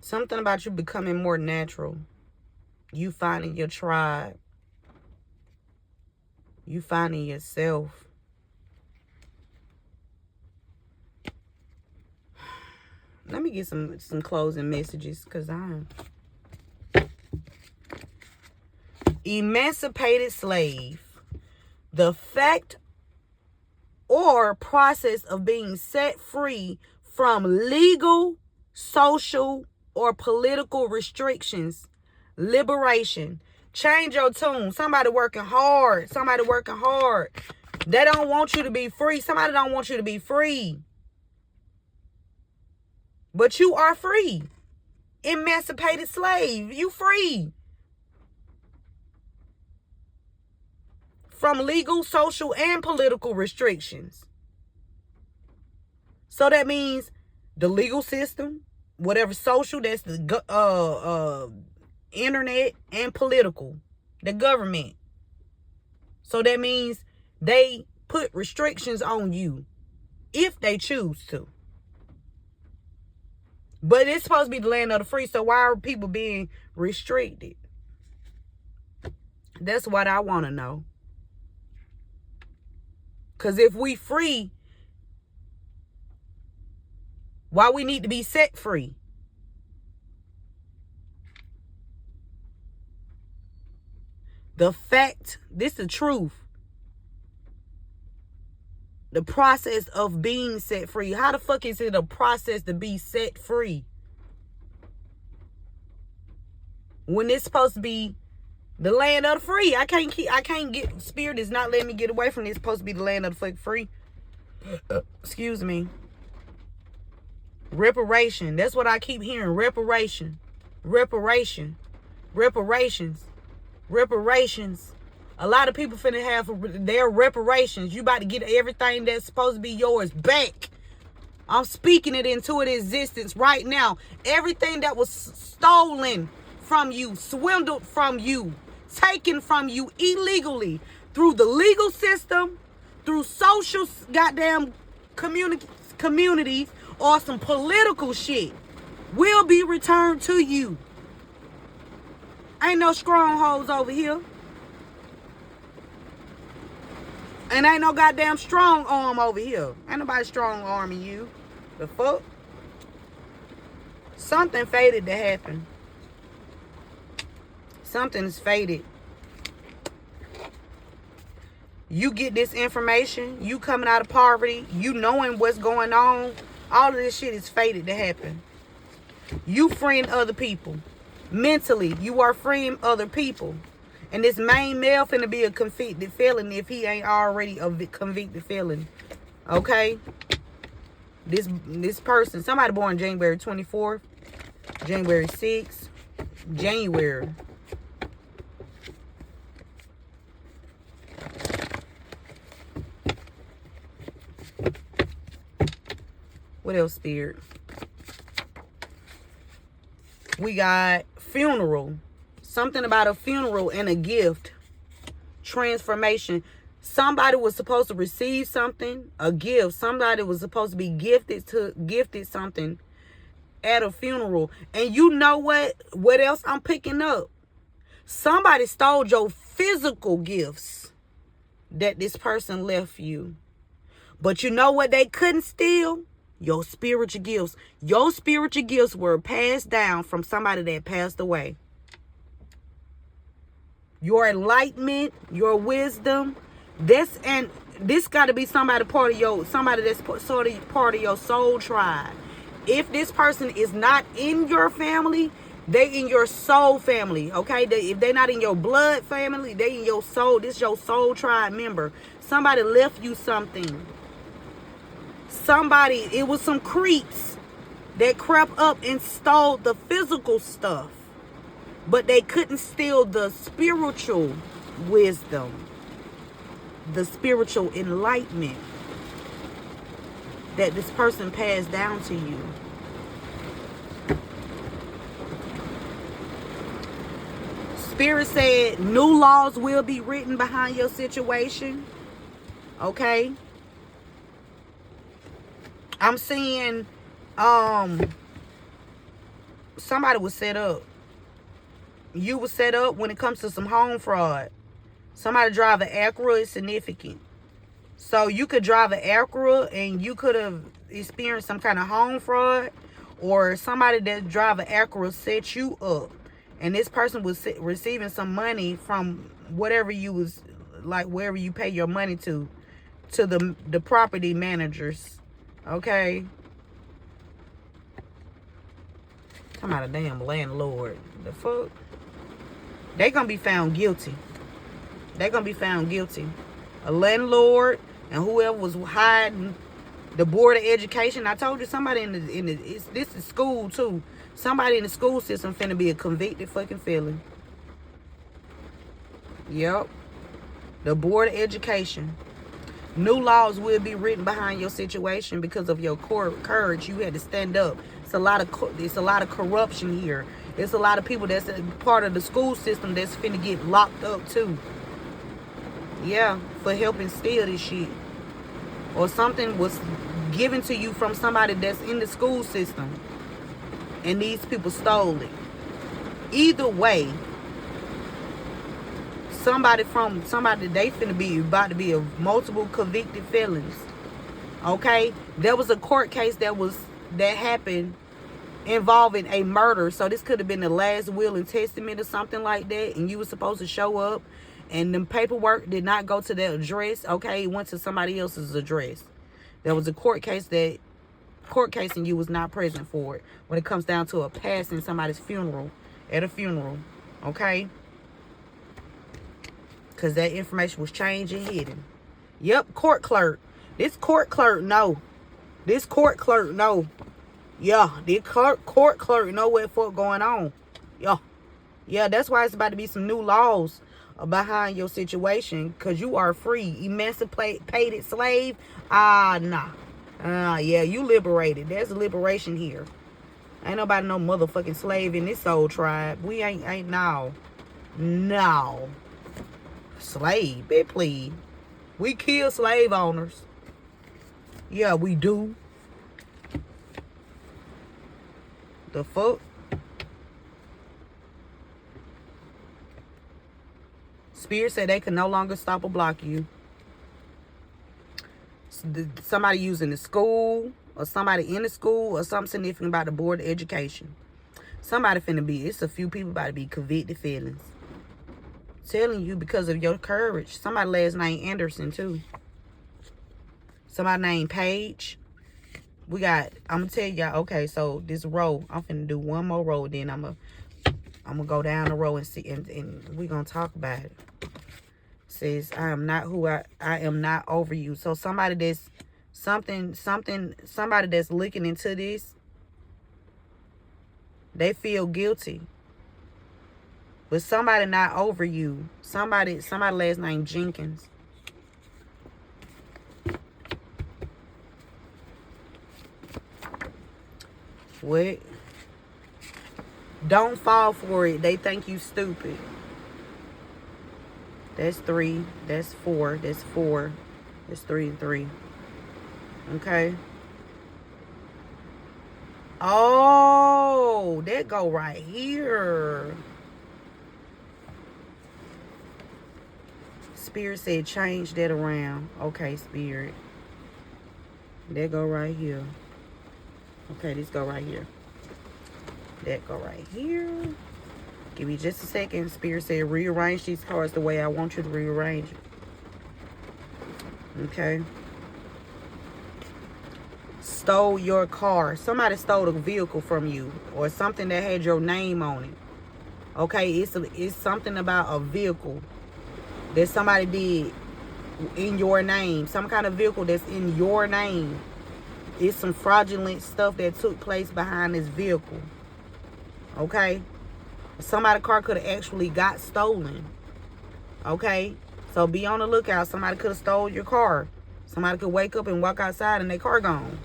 Something about you becoming more natural. You finding your tribe. You finding yourself. Let me get some closing messages because I'm emancipated slave. The fact or process of being set free from legal, social, or political restrictions. Liberation. Change your tune. Somebody working hard. They don't want you to be free. Somebody don't want you to be free. But you are free. Emancipated slave. You free. From legal, social, and political restrictions. So that means the legal system, whatever social, that's the internet, and political, the government. So that means they put restrictions on you if they choose to. But it's supposed to be the land of the free, so why are people being restricted? That's what I want to know. Because if we free, why we need to be set free? The fact, this is the truth. The process of being set free. How the fuck is it a process to be set free? When it's supposed to be the land of the free. I can't get, spirit is not letting me get away from this. It's supposed to be the land of the fucking free. Excuse me. Reparation. That's what I keep hearing. Reparation. Reparations. A lot of people finna have their reparations. You about to get everything that's supposed to be yours back. I'm speaking it into existence right now. Everything that was stolen from you, swindled from you, taken from you illegally through the legal system, through social goddamn communities, or some political shit, will be returned to you. Ain't no strongholds over here. And ain't no goddamn strong arm over here. Ain't nobody strong arming you. The fuck? Something fated to happen. Something's fated. You get this information, you coming out of poverty, you knowing what's going on, all of this shit is fated to happen. You freeing other people. Mentally, you are freeing other people. And this main male finna be a convicted felon if he ain't already a convicted felon. Okay? This person, somebody born January 24th, January 6th, January. What else, Spirit? We got funeral. Something about a funeral and a gift. Transformation. Somebody was supposed to receive something, a gift. Somebody was supposed to be gifted something at a funeral. And you know what? What else I'm picking up? Somebody stole your physical gifts that this person left you. But you know what they couldn't steal? Your spiritual gifts. Your spiritual gifts were passed down from somebody that passed away. Your enlightenment, your wisdom, this got to be somebody that's sort of part of your soul tribe. If this person is not in your family, they in your soul family, okay? If they're not in your blood family, they in your soul. This is your soul tribe member. Somebody left you something. It was some creeps that crept up and stole the physical stuff. But they couldn't steal the spiritual wisdom, the spiritual enlightenment that this person passed down to you. Spirit said new laws will be written behind your situation. Okay? I'm seeing somebody was set up. You was set up when it comes to some home fraud. Somebody drive an Acura is significant. So you could drive an Acura and you could have experienced some kind of home fraud, or somebody that drive an Acura set you up, and this person was receiving some money from whatever you was, like wherever you pay your money to the property managers. Okay? Come out of damn landlord. The fuck? They gonna be found guilty. They gonna be found guilty. A landlord and whoever was hiding, the board of education. I told you somebody this is school too. Somebody in the school system finna be a convicted fucking felon. Yep. The board of education. New laws will be written behind your situation because of your courage. You had to stand up. It's a lot of corruption here. It's a lot of people that's part of the school system that's finna get locked up too. Yeah, for helping steal this shit. Or something was given to you from somebody that's in the school system, and these people stole it. Either way, somebody they finna be about to be a multiple convicted felons. Okay? There was a court case that happened involving a murder. So this could have been the last will and testament or something like that, and you were supposed to show up, and the paperwork did not go to their address. Okay, it went to somebody else's address. There was a court case and you was not present for it when it comes down to a passing somebody's funeral at a funeral. Okay? Because that information was changed and hidden. Yep, court clerk. This court clerk know. Yeah, this court clerk know what the fuck going on. Yeah, that's why it's about to be some new laws behind your situation, because you are free. Emancipated slave? Nah. Yeah, you liberated. There's a liberation here. Ain't nobody no motherfucking slave in this soul tribe. We ain't no. No. Slave, bitch, please. We kill slave owners. Yeah, we do. The fuck? Spirit said they can no longer stop or block you. Somebody using the school, or somebody in the school, or something significant about the board of education. Somebody finna be, it's a few people about to be convicted felons. Telling you, because of your courage. Somebody last name Anderson too. Somebody named Page. We got, I'm gonna tell y'all, okay, so this row, I'm finna do one more row, then I'm gonna go down the row and see, and we gonna talk about it. Says, I am not who I am not over you. So somebody that's somebody that's looking into this, they feel guilty. But somebody not over you. Somebody last name Jenkins. What? Don't fall for it. They think you stupid. That's 3. That's 4. That's 4. That's 3 and 3. Okay. Oh, that go right here. Spirit said change that around. Okay, Spirit. That go right here. Okay, this go right here. That go right here. Give me just a second. Spirit said rearrange these cards the way I want you to rearrange it. Okay. Stole your car. Somebody stole a vehicle from you, or something that had your name on it. Okay, it's something about a vehicle that somebody did in your name. Some kind of vehicle that's in your name. It's some fraudulent stuff that took place behind this vehicle. Okay? Somebody's car could have actually got stolen. Okay? So be on the lookout. Somebody could have stole your car. Somebody could wake up and walk outside and their car gone.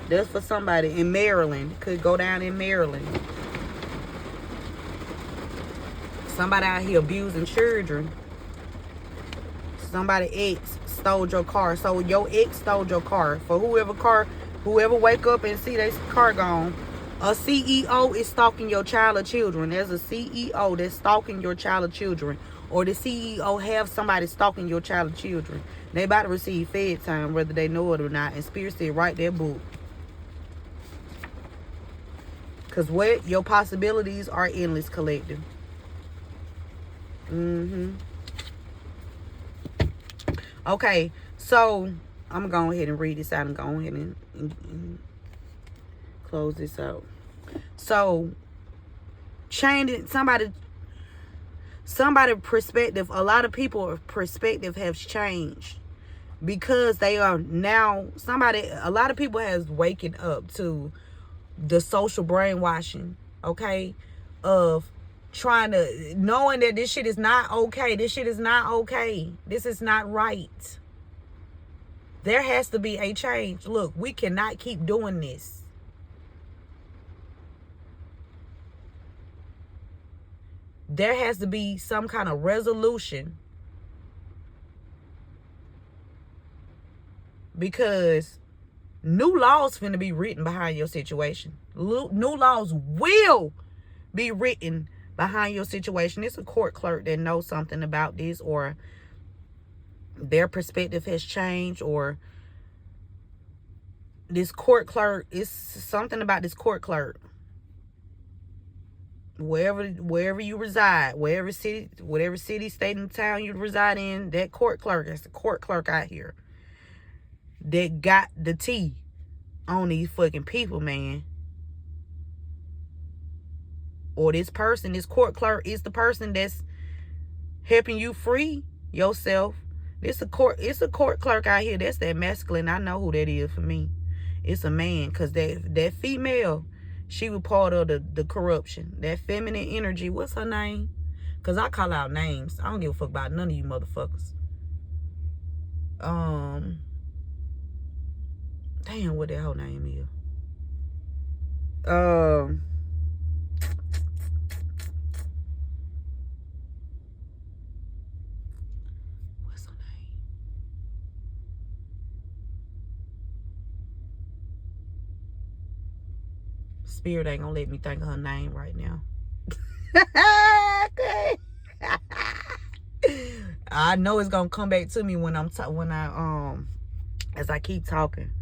That's for somebody in Maryland. Could go down in Maryland. Somebody out here abusing children. Somebody ex stole your car. So your ex stole your car. For whoever wake up and see their car gone. A CEO is stalking your child or children. There's a CEO that's stalking your child or children. Or the CEO have somebody stalking your child or children. They about to receive Fed time, whether they know it or not. And Spirit said, write their book. Because what? Your possibilities are endless, collective. Okay, so I'm going to go ahead and read this out and go ahead and close this out. So, changing somebody perspective, a lot of people's perspective has changed because they are now a lot of people has waken up to the social brainwashing, okay, of knowing that this shit is not okay. This shit is not okay. This is not right. There has to be a change. Look, we cannot keep doing this. There has to be some kind of resolution, because new laws finna be written behind your situation. New laws will be written behind your situation. It's a court clerk that knows something about this, or their perspective has changed, or this court clerk, is something about this court clerk. Wherever you reside, whatever city, state, and town you reside in, that court clerk, that's the court clerk out here that got the tea on these fucking people, man. Or this court clerk is the person that's helping you free yourself. It's a court clerk out here that's that masculine. I know who that is for me. It's a man, because that female She was part of the corruption. That feminine energy. What's her name? Because I call out names. I don't give a fuck about none of you motherfuckers. Damn, what that whole name is. What's her name? Spirit ain't gonna let me think of her name right now. Okay. I know it's gonna come back to me when as I keep talking.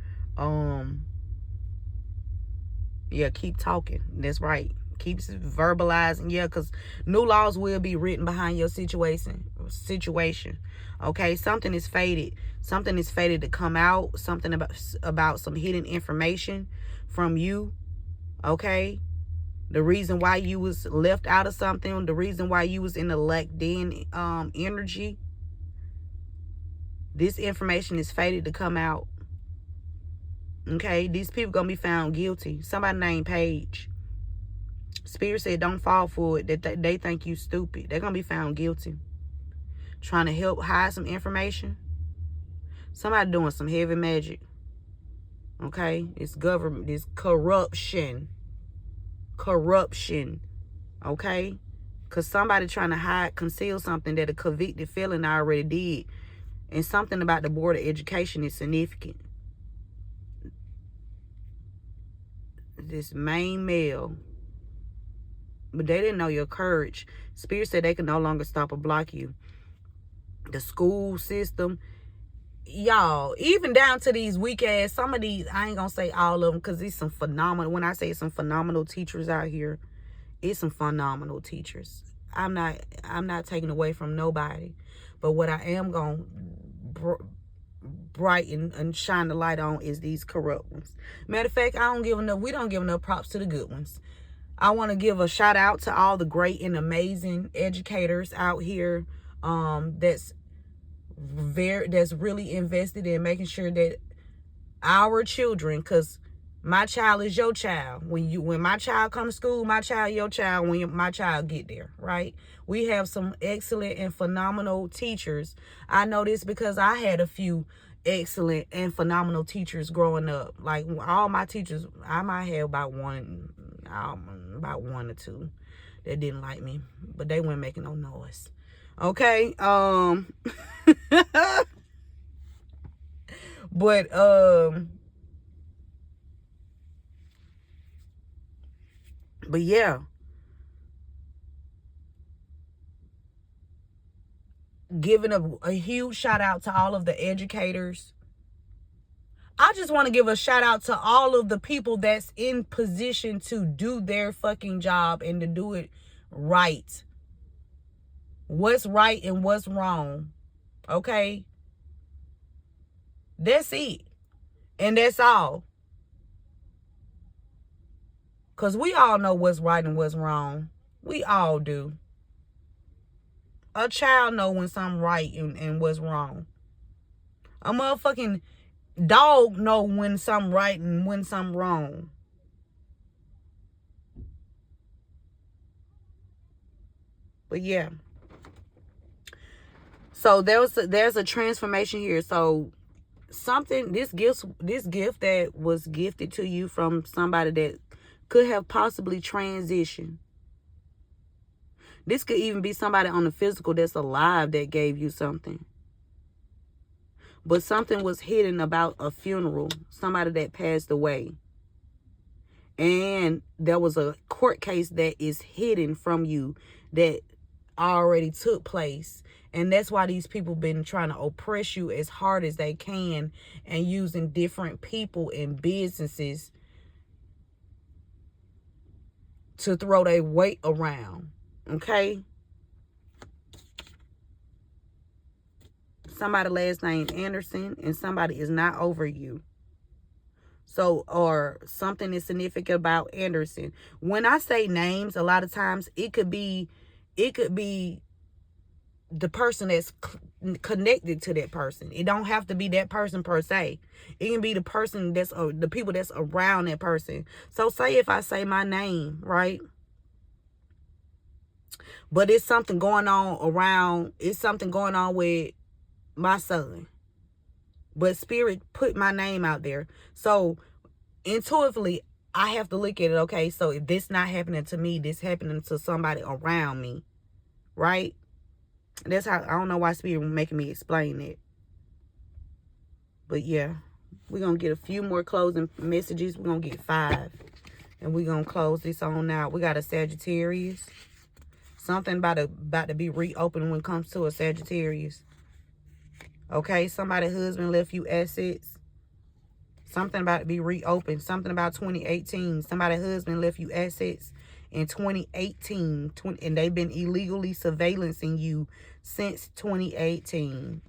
Yeah, keep talking. That's right. Keeps verbalizing. Yeah, because new laws will be written behind your situation. Okay, something is fated. Something is fated to come out. Something about some hidden information from you. Okay, the reason why you was left out of something, the reason why you was in the lacked in energy. This information is fated to come out. Okay, these people gonna be found guilty. Somebody named Paige. Spirit said don't fall for it. That they think you stupid. They're gonna be found guilty. Trying to help hide some information. Somebody doing some heavy magic. Okay, it's government. It's corruption. Corruption. Okay, because somebody trying to conceal something that a convicted felon already did, and something about the Board of Education is significant. This main male, but they didn't know your courage. Spirit said they can no longer stop or block you. The school system, y'all, even down to these weak ass, some of these, I ain't gonna say all of them, because it's some phenomenal, when I say some phenomenal teachers out here, it's some phenomenal teachers. I'm not taking away from nobody, but what I am gonna brighten and shine the light on is these corrupt ones. Matter of fact, we don't give enough props to the good ones. I want to give a shout out to all the great and amazing educators out here that's really invested in making sure that our children, because my child is your child. When my child comes to school, my child your child when my child get there, right? We have some excellent and phenomenal teachers. I know this because I had a few excellent and phenomenal teachers growing up. Like all my teachers, I might have about one or two that didn't like me, but they weren't making no noise. Okay, but yeah, giving a huge shout out to all of the educators. I just want to give a shout out to all of the people that's in position to do their fucking job and to do it right. What's right and what's wrong. Okay? That's it. And that's all. Because we all know what's right and what's wrong. We all do. A child know when something right and what's wrong. A motherfucking dog know when something right and when something wrong. But yeah. So there's a transformation here. So this gift that was gifted to you from somebody that could have possibly transitioned. This could even be somebody on the physical that's alive that gave you something. But something was hidden about a funeral, somebody that passed away. And there was a court case that is hidden from you that already took place. And that's why these people been trying to oppress you as hard as they can and using different people and businesses to throw their weight around. Okay? Somebody last name Anderson and somebody is not over you. So, or something is significant about Anderson. When I say names, a lot of times it could be the person that's connected to that person. It don't have to be that person per se. It can be the person that's the people that's around that person. So say if I say my name, right? But it's something going on around, it's something going on with my son. But Spirit put my name out there. So intuitively, I have to look at it, okay, so if this not happening to me, this happening to somebody around me, right? That's how, I don't know why Spirit was making me explain it. But yeah, we're going to get a few more closing messages. We're going to get 5. And we're going to close this on out. We got a Sagittarius. Something about to be reopened when it comes to a Sagittarius. Okay, somebody's husband left you assets. Something about to be reopened. Something about 2018. Somebody's husband left you assets in 2018. And they've been illegally surveillancing you since 2018.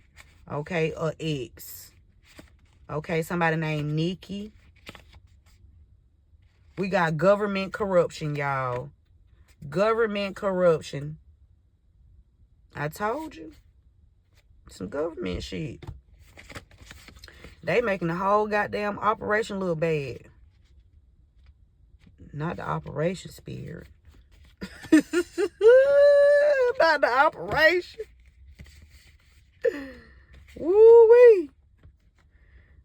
Okay, or ex. Okay, somebody named Nikki. We got government corruption, y'all. Government corruption. I told you. Some government shit. They making the whole goddamn operation look bad. Not the operation, Spirit. Not the operation. Woo-wee.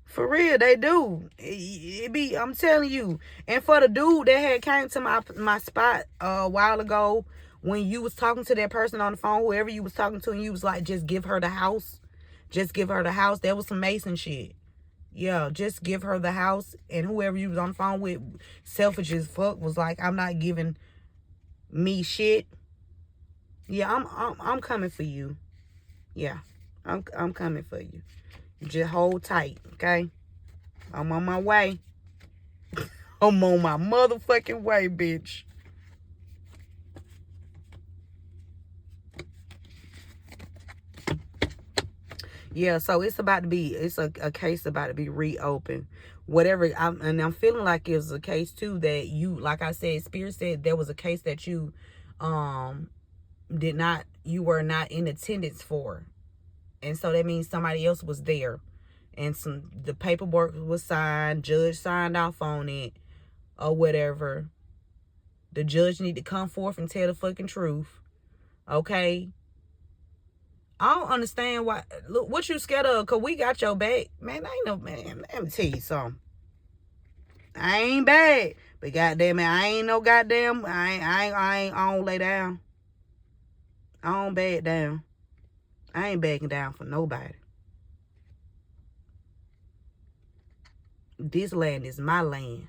For real, they do. It be, I'm telling you. And for the dude that had came to my spot a while ago, when you was talking to that person on the phone, whoever you was talking to, and you was like, just give her the house. Just give her the house. That was some Mason shit. Yeah, just give her the house. And whoever you was on the phone with, selfish as fuck, was like, I'm not giving me shit. Yeah, I'm coming for you. Yeah, I'm coming for you. Just hold tight, okay? I'm on my way. I'm on my motherfucking way, bitch. Yeah, so it's about to be, it's a case about to be reopened. Whatever, and I'm feeling like it was a case too that you, like I said, Spirit said there was a case that you you were not in attendance for. And so that means somebody else was there. And the paperwork was signed, judge signed off on it, or whatever. The judge need to come forth and tell the fucking truth. Okay? I don't understand why. Look, what you scared of? Because we got your back. Man, I ain't no, man, let me tell you something. I ain't bad. But goddamn it, I ain't no goddamn, I don't lay down. I don't back down. I ain't backing down for nobody. This land is my land.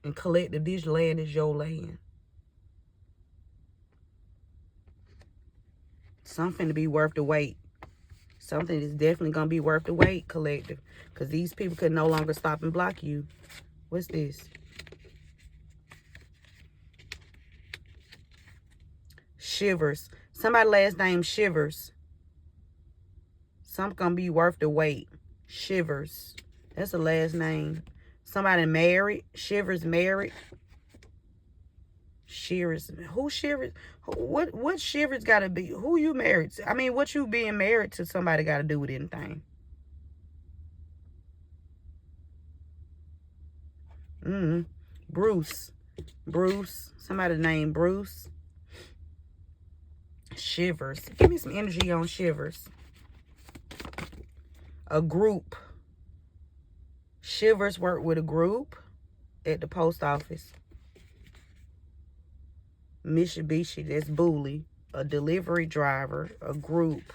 And collective, this land is your land. Something to be worth the wait. Something is definitely going to be worth the wait, collective. Because these people could no longer stop and block you. What's this? Shivers. Somebody last name Shivers. Something going to be worth the wait. Shivers. That's the last name. Somebody married. Shivers married. Shivers. Who Shivers? What Shivers got to be? Who you married to? I mean, what you being married to somebody got to do with anything? Bruce. Bruce. Somebody named Bruce. Shivers. Give me some energy on Shivers. A group. Shivers work with a group at the post office. Mitsubishi, that's Bully. A delivery driver, a group.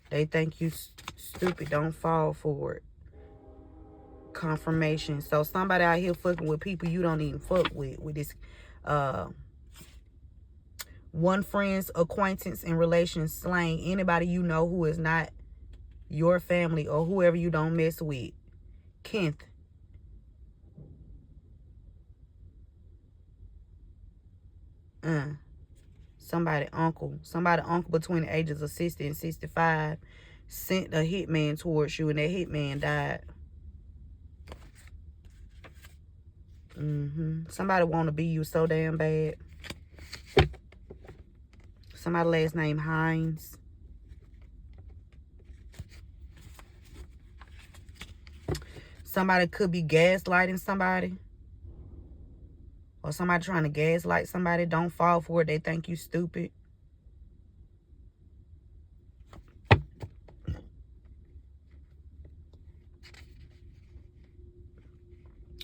They think you stupid, don't fall for it. Confirmation. So somebody out here fucking with people you don't even fuck with this one friend's acquaintance and relations slang. Anybody you know who is not your family or whoever you don't mess with. Kent. Somebody uncle between the ages of 60 and 65 sent a hitman towards you, and that hitman died. Somebody want to be you so damn bad. Somebody last name Hines. Somebody could be gaslighting somebody. Or somebody trying to gaslight somebody. Don't fall for it. They think you stupid.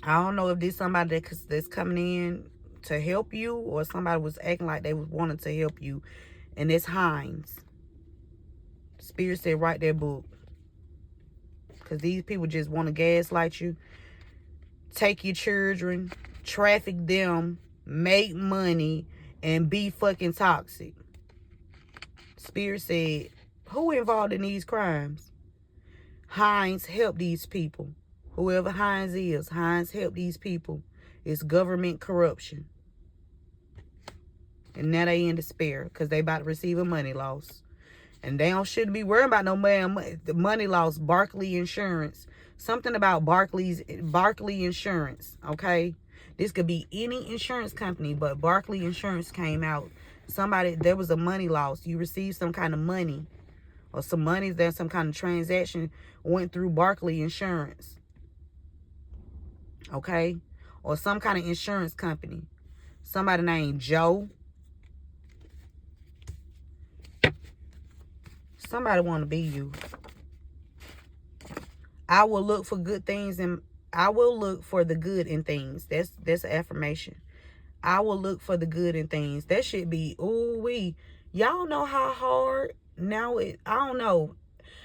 I don't know if this somebody that's coming in to help you, or somebody was acting like they was wanting to help you. And it's Hines. Spirit said write their book. Because these people just want to gaslight you. Take your children. Traffic them. Make money. And be fucking toxic. Spirit said, who involved in these crimes? Hines help these people. Whoever Hines is, Hines help these people. It's government corruption. And now they in despair because they about to receive a money loss. And they shouldn't be worrying about no money loss. Barclay Insurance. Something about Barclay Insurance, okay? This could be any insurance company, but Barclay Insurance came out. There was a money loss. You received some kind of money. Or some money, there's some kind of transaction went through Barclay Insurance. Okay? Or some kind of insurance company. Somebody named Joe. Somebody want to be you. I will look for good things, and I will look for the good in things. That's an affirmation. I will look for the good in things. That should be, ooh-wee. Y'all know how hard now I don't know.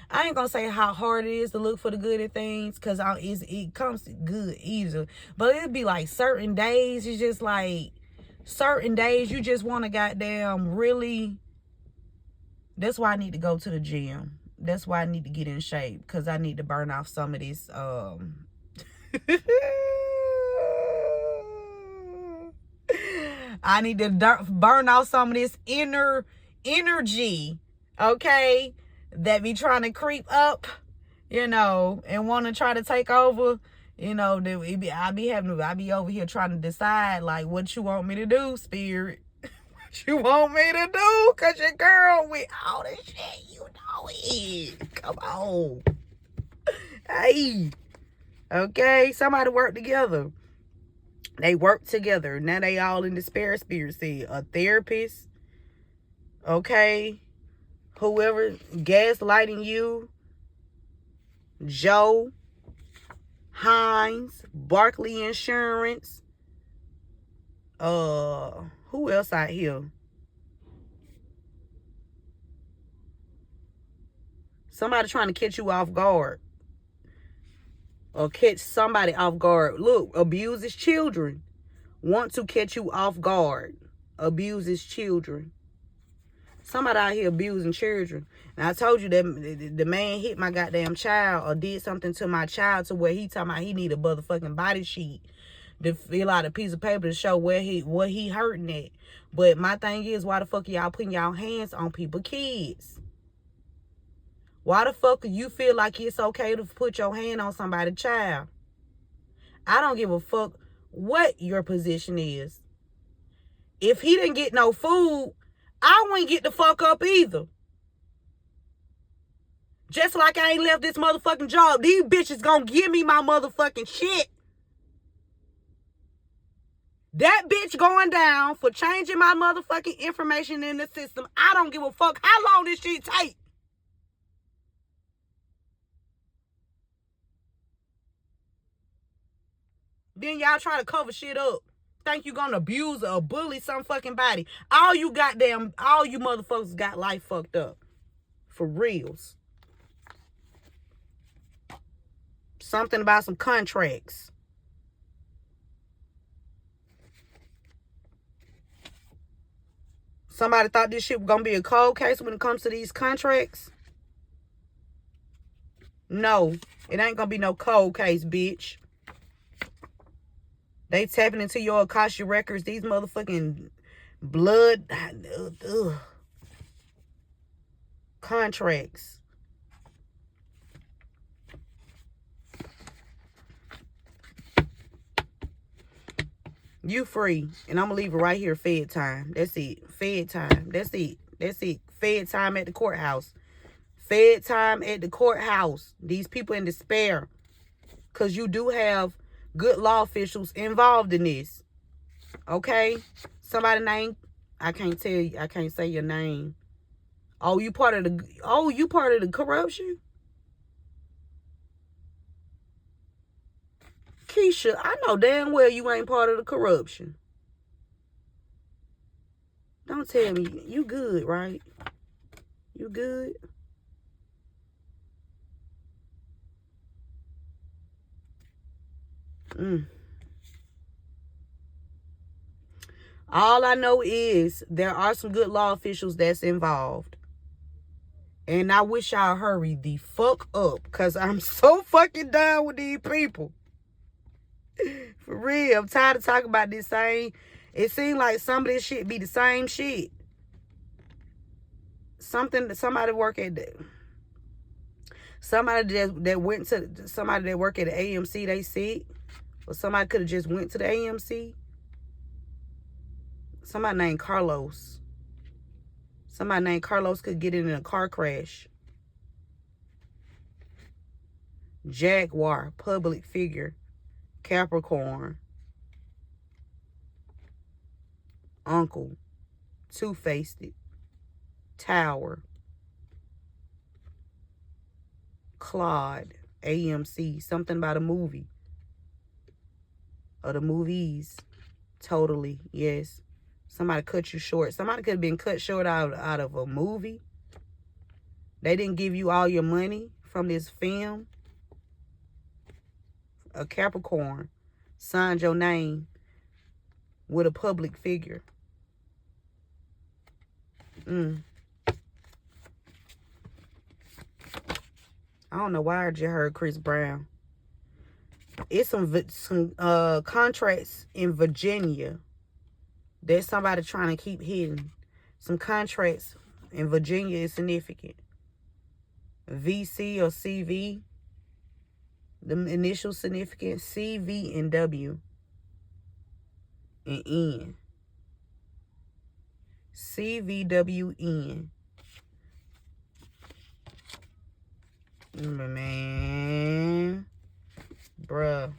I ain't gonna say how hard it is to look for the good in things, because it comes good easily. But it'd be like certain days, it's just like certain days you just want to goddamn really. That's why I need to go to the gym. That's why I need to get in shape, because I need to burn off some of this I need to burn off some of this inner energy, okay, that be trying to creep up, and want to try to take over. I be over here trying to decide, like, what you want me to do, Spirit. What you want me to do? Because your girl with all this shit, you know it. Come on. Hey. Okay, somebody work together. They work together. Now they all in despair. Spirit said a therapist. Okay. Whoever gaslighting you. Joe. Hines. Barclay Insurance. Who else out here? Somebody trying to catch you off guard. Or catch somebody off guard. Look, abuses children. Want to catch you off guard. Abuses children. Somebody out here abusing children. And I told you that the man hit my goddamn child or did something to my child to where he talking about he need a motherfucking body sheet to fill out a piece of paper to show what he hurting at. But my thing is, why the fuck y'all putting y'all hands on people, kids? Why the fuck do you feel like it's okay to put your hand on somebody's child? I don't give a fuck what your position is. If he didn't get no food, I wouldn't get the fuck up either. Just like I ain't left this motherfucking job. These bitches gonna give me my motherfucking shit. That bitch going down for changing my motherfucking information in the system. I don't give a fuck how long this shit take. Then y'all try to cover shit up. Think you gonna abuse or bully some fucking body. All you motherfuckers got life fucked up. For reals. Something about some contracts. Somebody thought this shit was gonna be a cold case when it comes to these contracts. No, it ain't gonna be no cold case, bitch. They tapping into your Akasha records. These motherfucking blood contracts. You free. And I'm going to leave it right here. Fed time. That's it. Fed time. That's it. That's it. Fed time at the courthouse. Fed time at the courthouse. These people in despair. Because you do have good law officials involved in this. Okay? Somebody name, I can't tell you. I can't say your name. Oh, you part of the corruption? Keisha, I know damn well you ain't part of the corruption. Don't tell me. You good, right? You good? All I know is there are some good law officials that's involved. And I wish y'all hurry the fuck up. Because I'm so fucking done with these people. For real. I'm tired of talking about this same. It seems like some of this shit be the same shit. Somebody work at the... Somebody that went to... Somebody that work at the AMC, they sick. Or somebody could have just went to the AMC. Somebody named Carlos. Somebody named Carlos could get in a car crash. Jaguar, public figure. Capricorn. Uncle. Two-faced. Tower. Claude. AMC. Something about a movie. Or the movies. Totally. Yes. Somebody cut you short. Somebody could have been cut short out of a movie. They didn't give you all your money from this film. A Capricorn signed your name with a public figure. I don't know why I just heard Chris Brown. It's some contracts in Virginia. There's somebody trying to keep hidden. Some contracts in Virginia is significant. VC or CV. The initial significance. CV and W. And N. CVWN. Man. Bruh.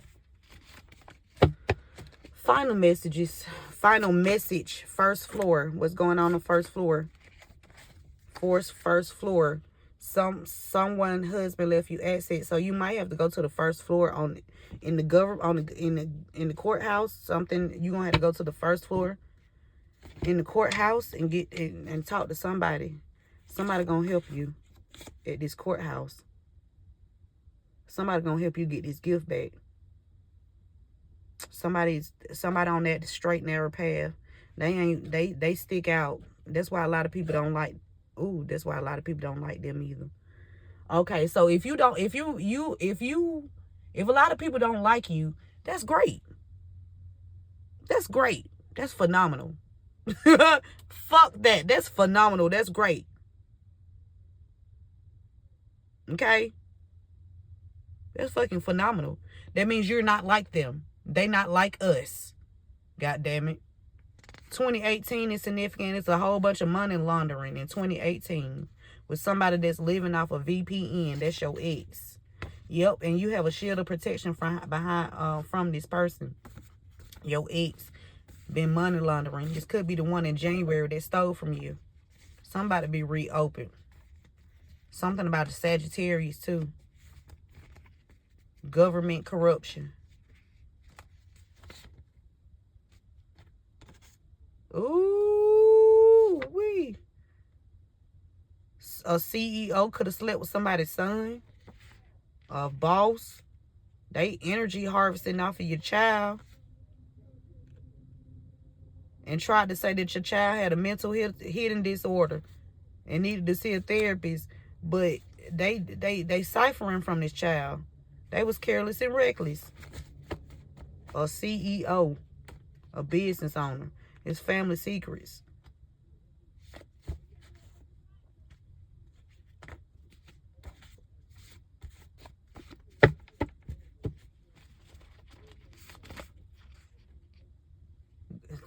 Final messages. Final message. First floor. What's going on the first floor? First floor. Someone husband left you access, so you might have to go to the first floor in the courthouse. Something you gonna have to go to the first floor in the courthouse and get and talk to somebody. Somebody gonna help you at this courthouse. Somebody gonna help you get this gift back. Somebody on that straight narrow path. They stick out. That's why a lot of people don't like. That's why a lot of people don't like them either. Okay, so if a lot of people don't like you, that's great. That's great. That's phenomenal. Fuck that. That's phenomenal. That's great. Okay? That's fucking phenomenal. That means you're not like them. They not like us. God damn it. 2018 is significant. It's a whole bunch of money laundering in 2018 with somebody that's living off a VPN. That's your ex. Yep, and you have a shield of protection from this person. Your ex been money laundering. This could be the one in January that stole from you. Somebody be reopened. Something about the Sagittarius too. Government corruption. Ooh, wee. A CEO could have slept with somebody's son. A boss. They energy harvesting off of your child. And tried to say that your child had a mental hidden disorder and needed to see a therapist. But they ciphering from this child. They was careless and reckless. A CEO. A business owner. It's family secrets.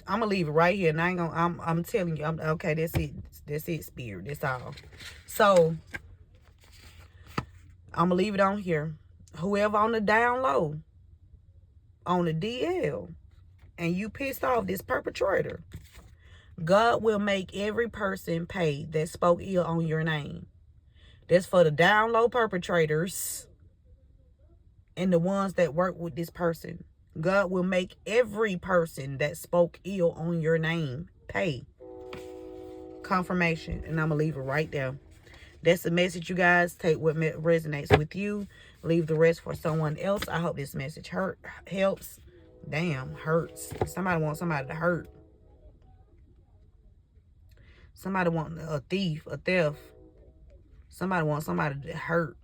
I'm gonna leave it right here, and I ain't gonna. I'm telling you. Okay. That's it. That's it, Spirit. That's all. So I'm gonna leave it on here. Whoever on the down low, on the DL, and you pissed off this perpetrator, God will make every person pay that spoke ill on your name. That's for the down low perpetrators and the ones that work with this person. God will make every person that spoke ill on your name pay. Confirmation. And I'm going to leave it right there. That's the message, you guys. Take what resonates with you. Leave the rest for someone else. I hope this message helps. Damn, hurts. Somebody wants somebody to hurt. Somebody wants a thief, a theft. Somebody wants somebody to hurt.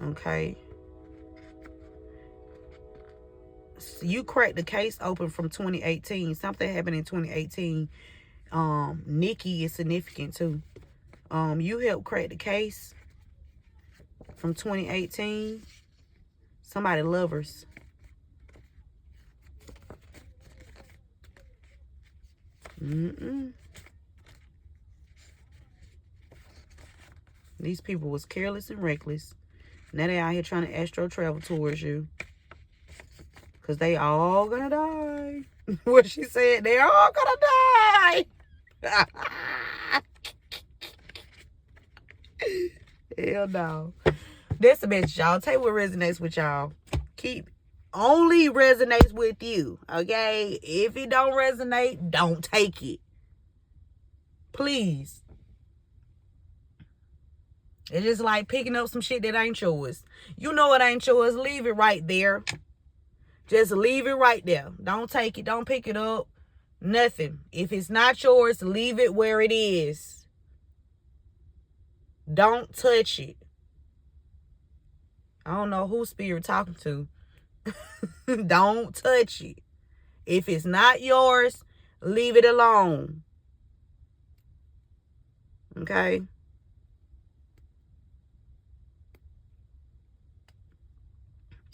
Okay. So you cracked the case open from 2018. Something happened in 2018. Nikki is significant too. You helped crack the case from 2018. Somebody lovers. These people was careless and reckless. Now they out here trying to astro travel towards you. Because they all gonna die. What she said, they all gonna die. Hell no. That's the message, y'all. Take what resonates with y'all. Only resonates with you. Okay? If it don't resonate, don't take it. Please. It's just like picking up some shit that ain't yours. You know it ain't yours. Leave it right there. Just leave it right there. Don't take it. Don't pick it up. Nothing. If it's not yours, leave it where it is. Don't touch it. I don't know who Spirit talking to. Don't touch it. If it's not yours, leave it alone. Okay?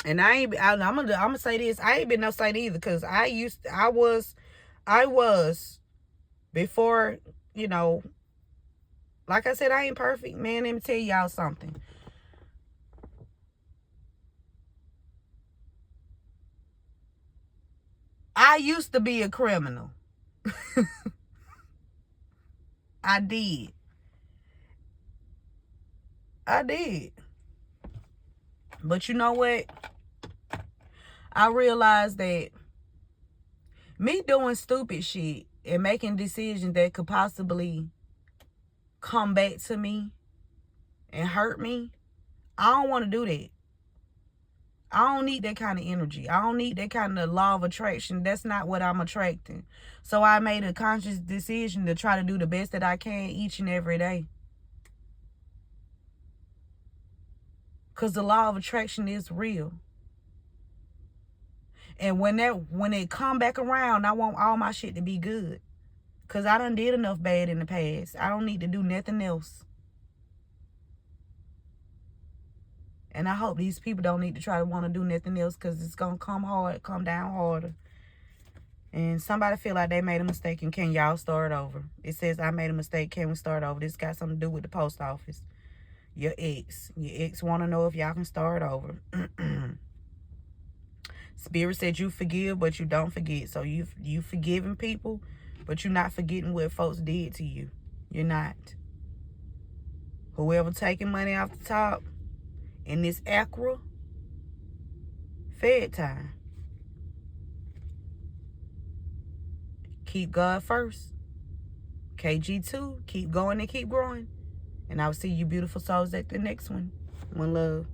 And I'm gonna say this. I ain't been no saint either, because I was before, you know, like I said, I ain't perfect, man. Let me tell y'all something. I used to be a criminal. I did. But you know what? I realized that me doing stupid shit and making decisions that could possibly come back to me and hurt me, I don't want to do that. I don't need that kind of energy. I don't need that kind of law of attraction. That's not what I'm attracting. So I made a conscious decision to try to do the best that I can each and every day. Because the law of attraction is real. And when it come back around, I want all my shit to be good. Because I done did enough bad in the past. I don't need to do nothing else. And I hope these people don't need to try to want to do nothing else, because it's going to come down harder. And somebody feel like they made a mistake, and can y'all start over? It says, I made a mistake. Can we start over? This got something to do with the post office. Your ex want to know if y'all can start over. Spirit said you forgive, but you don't forget. So you forgiving people, but you're not forgetting what folks did to you. You're not. Whoever taking money off the top in this Accra, Fed time. Keep God first. KG2, keep going and keep growing. And I will see you beautiful souls at the next one. One love.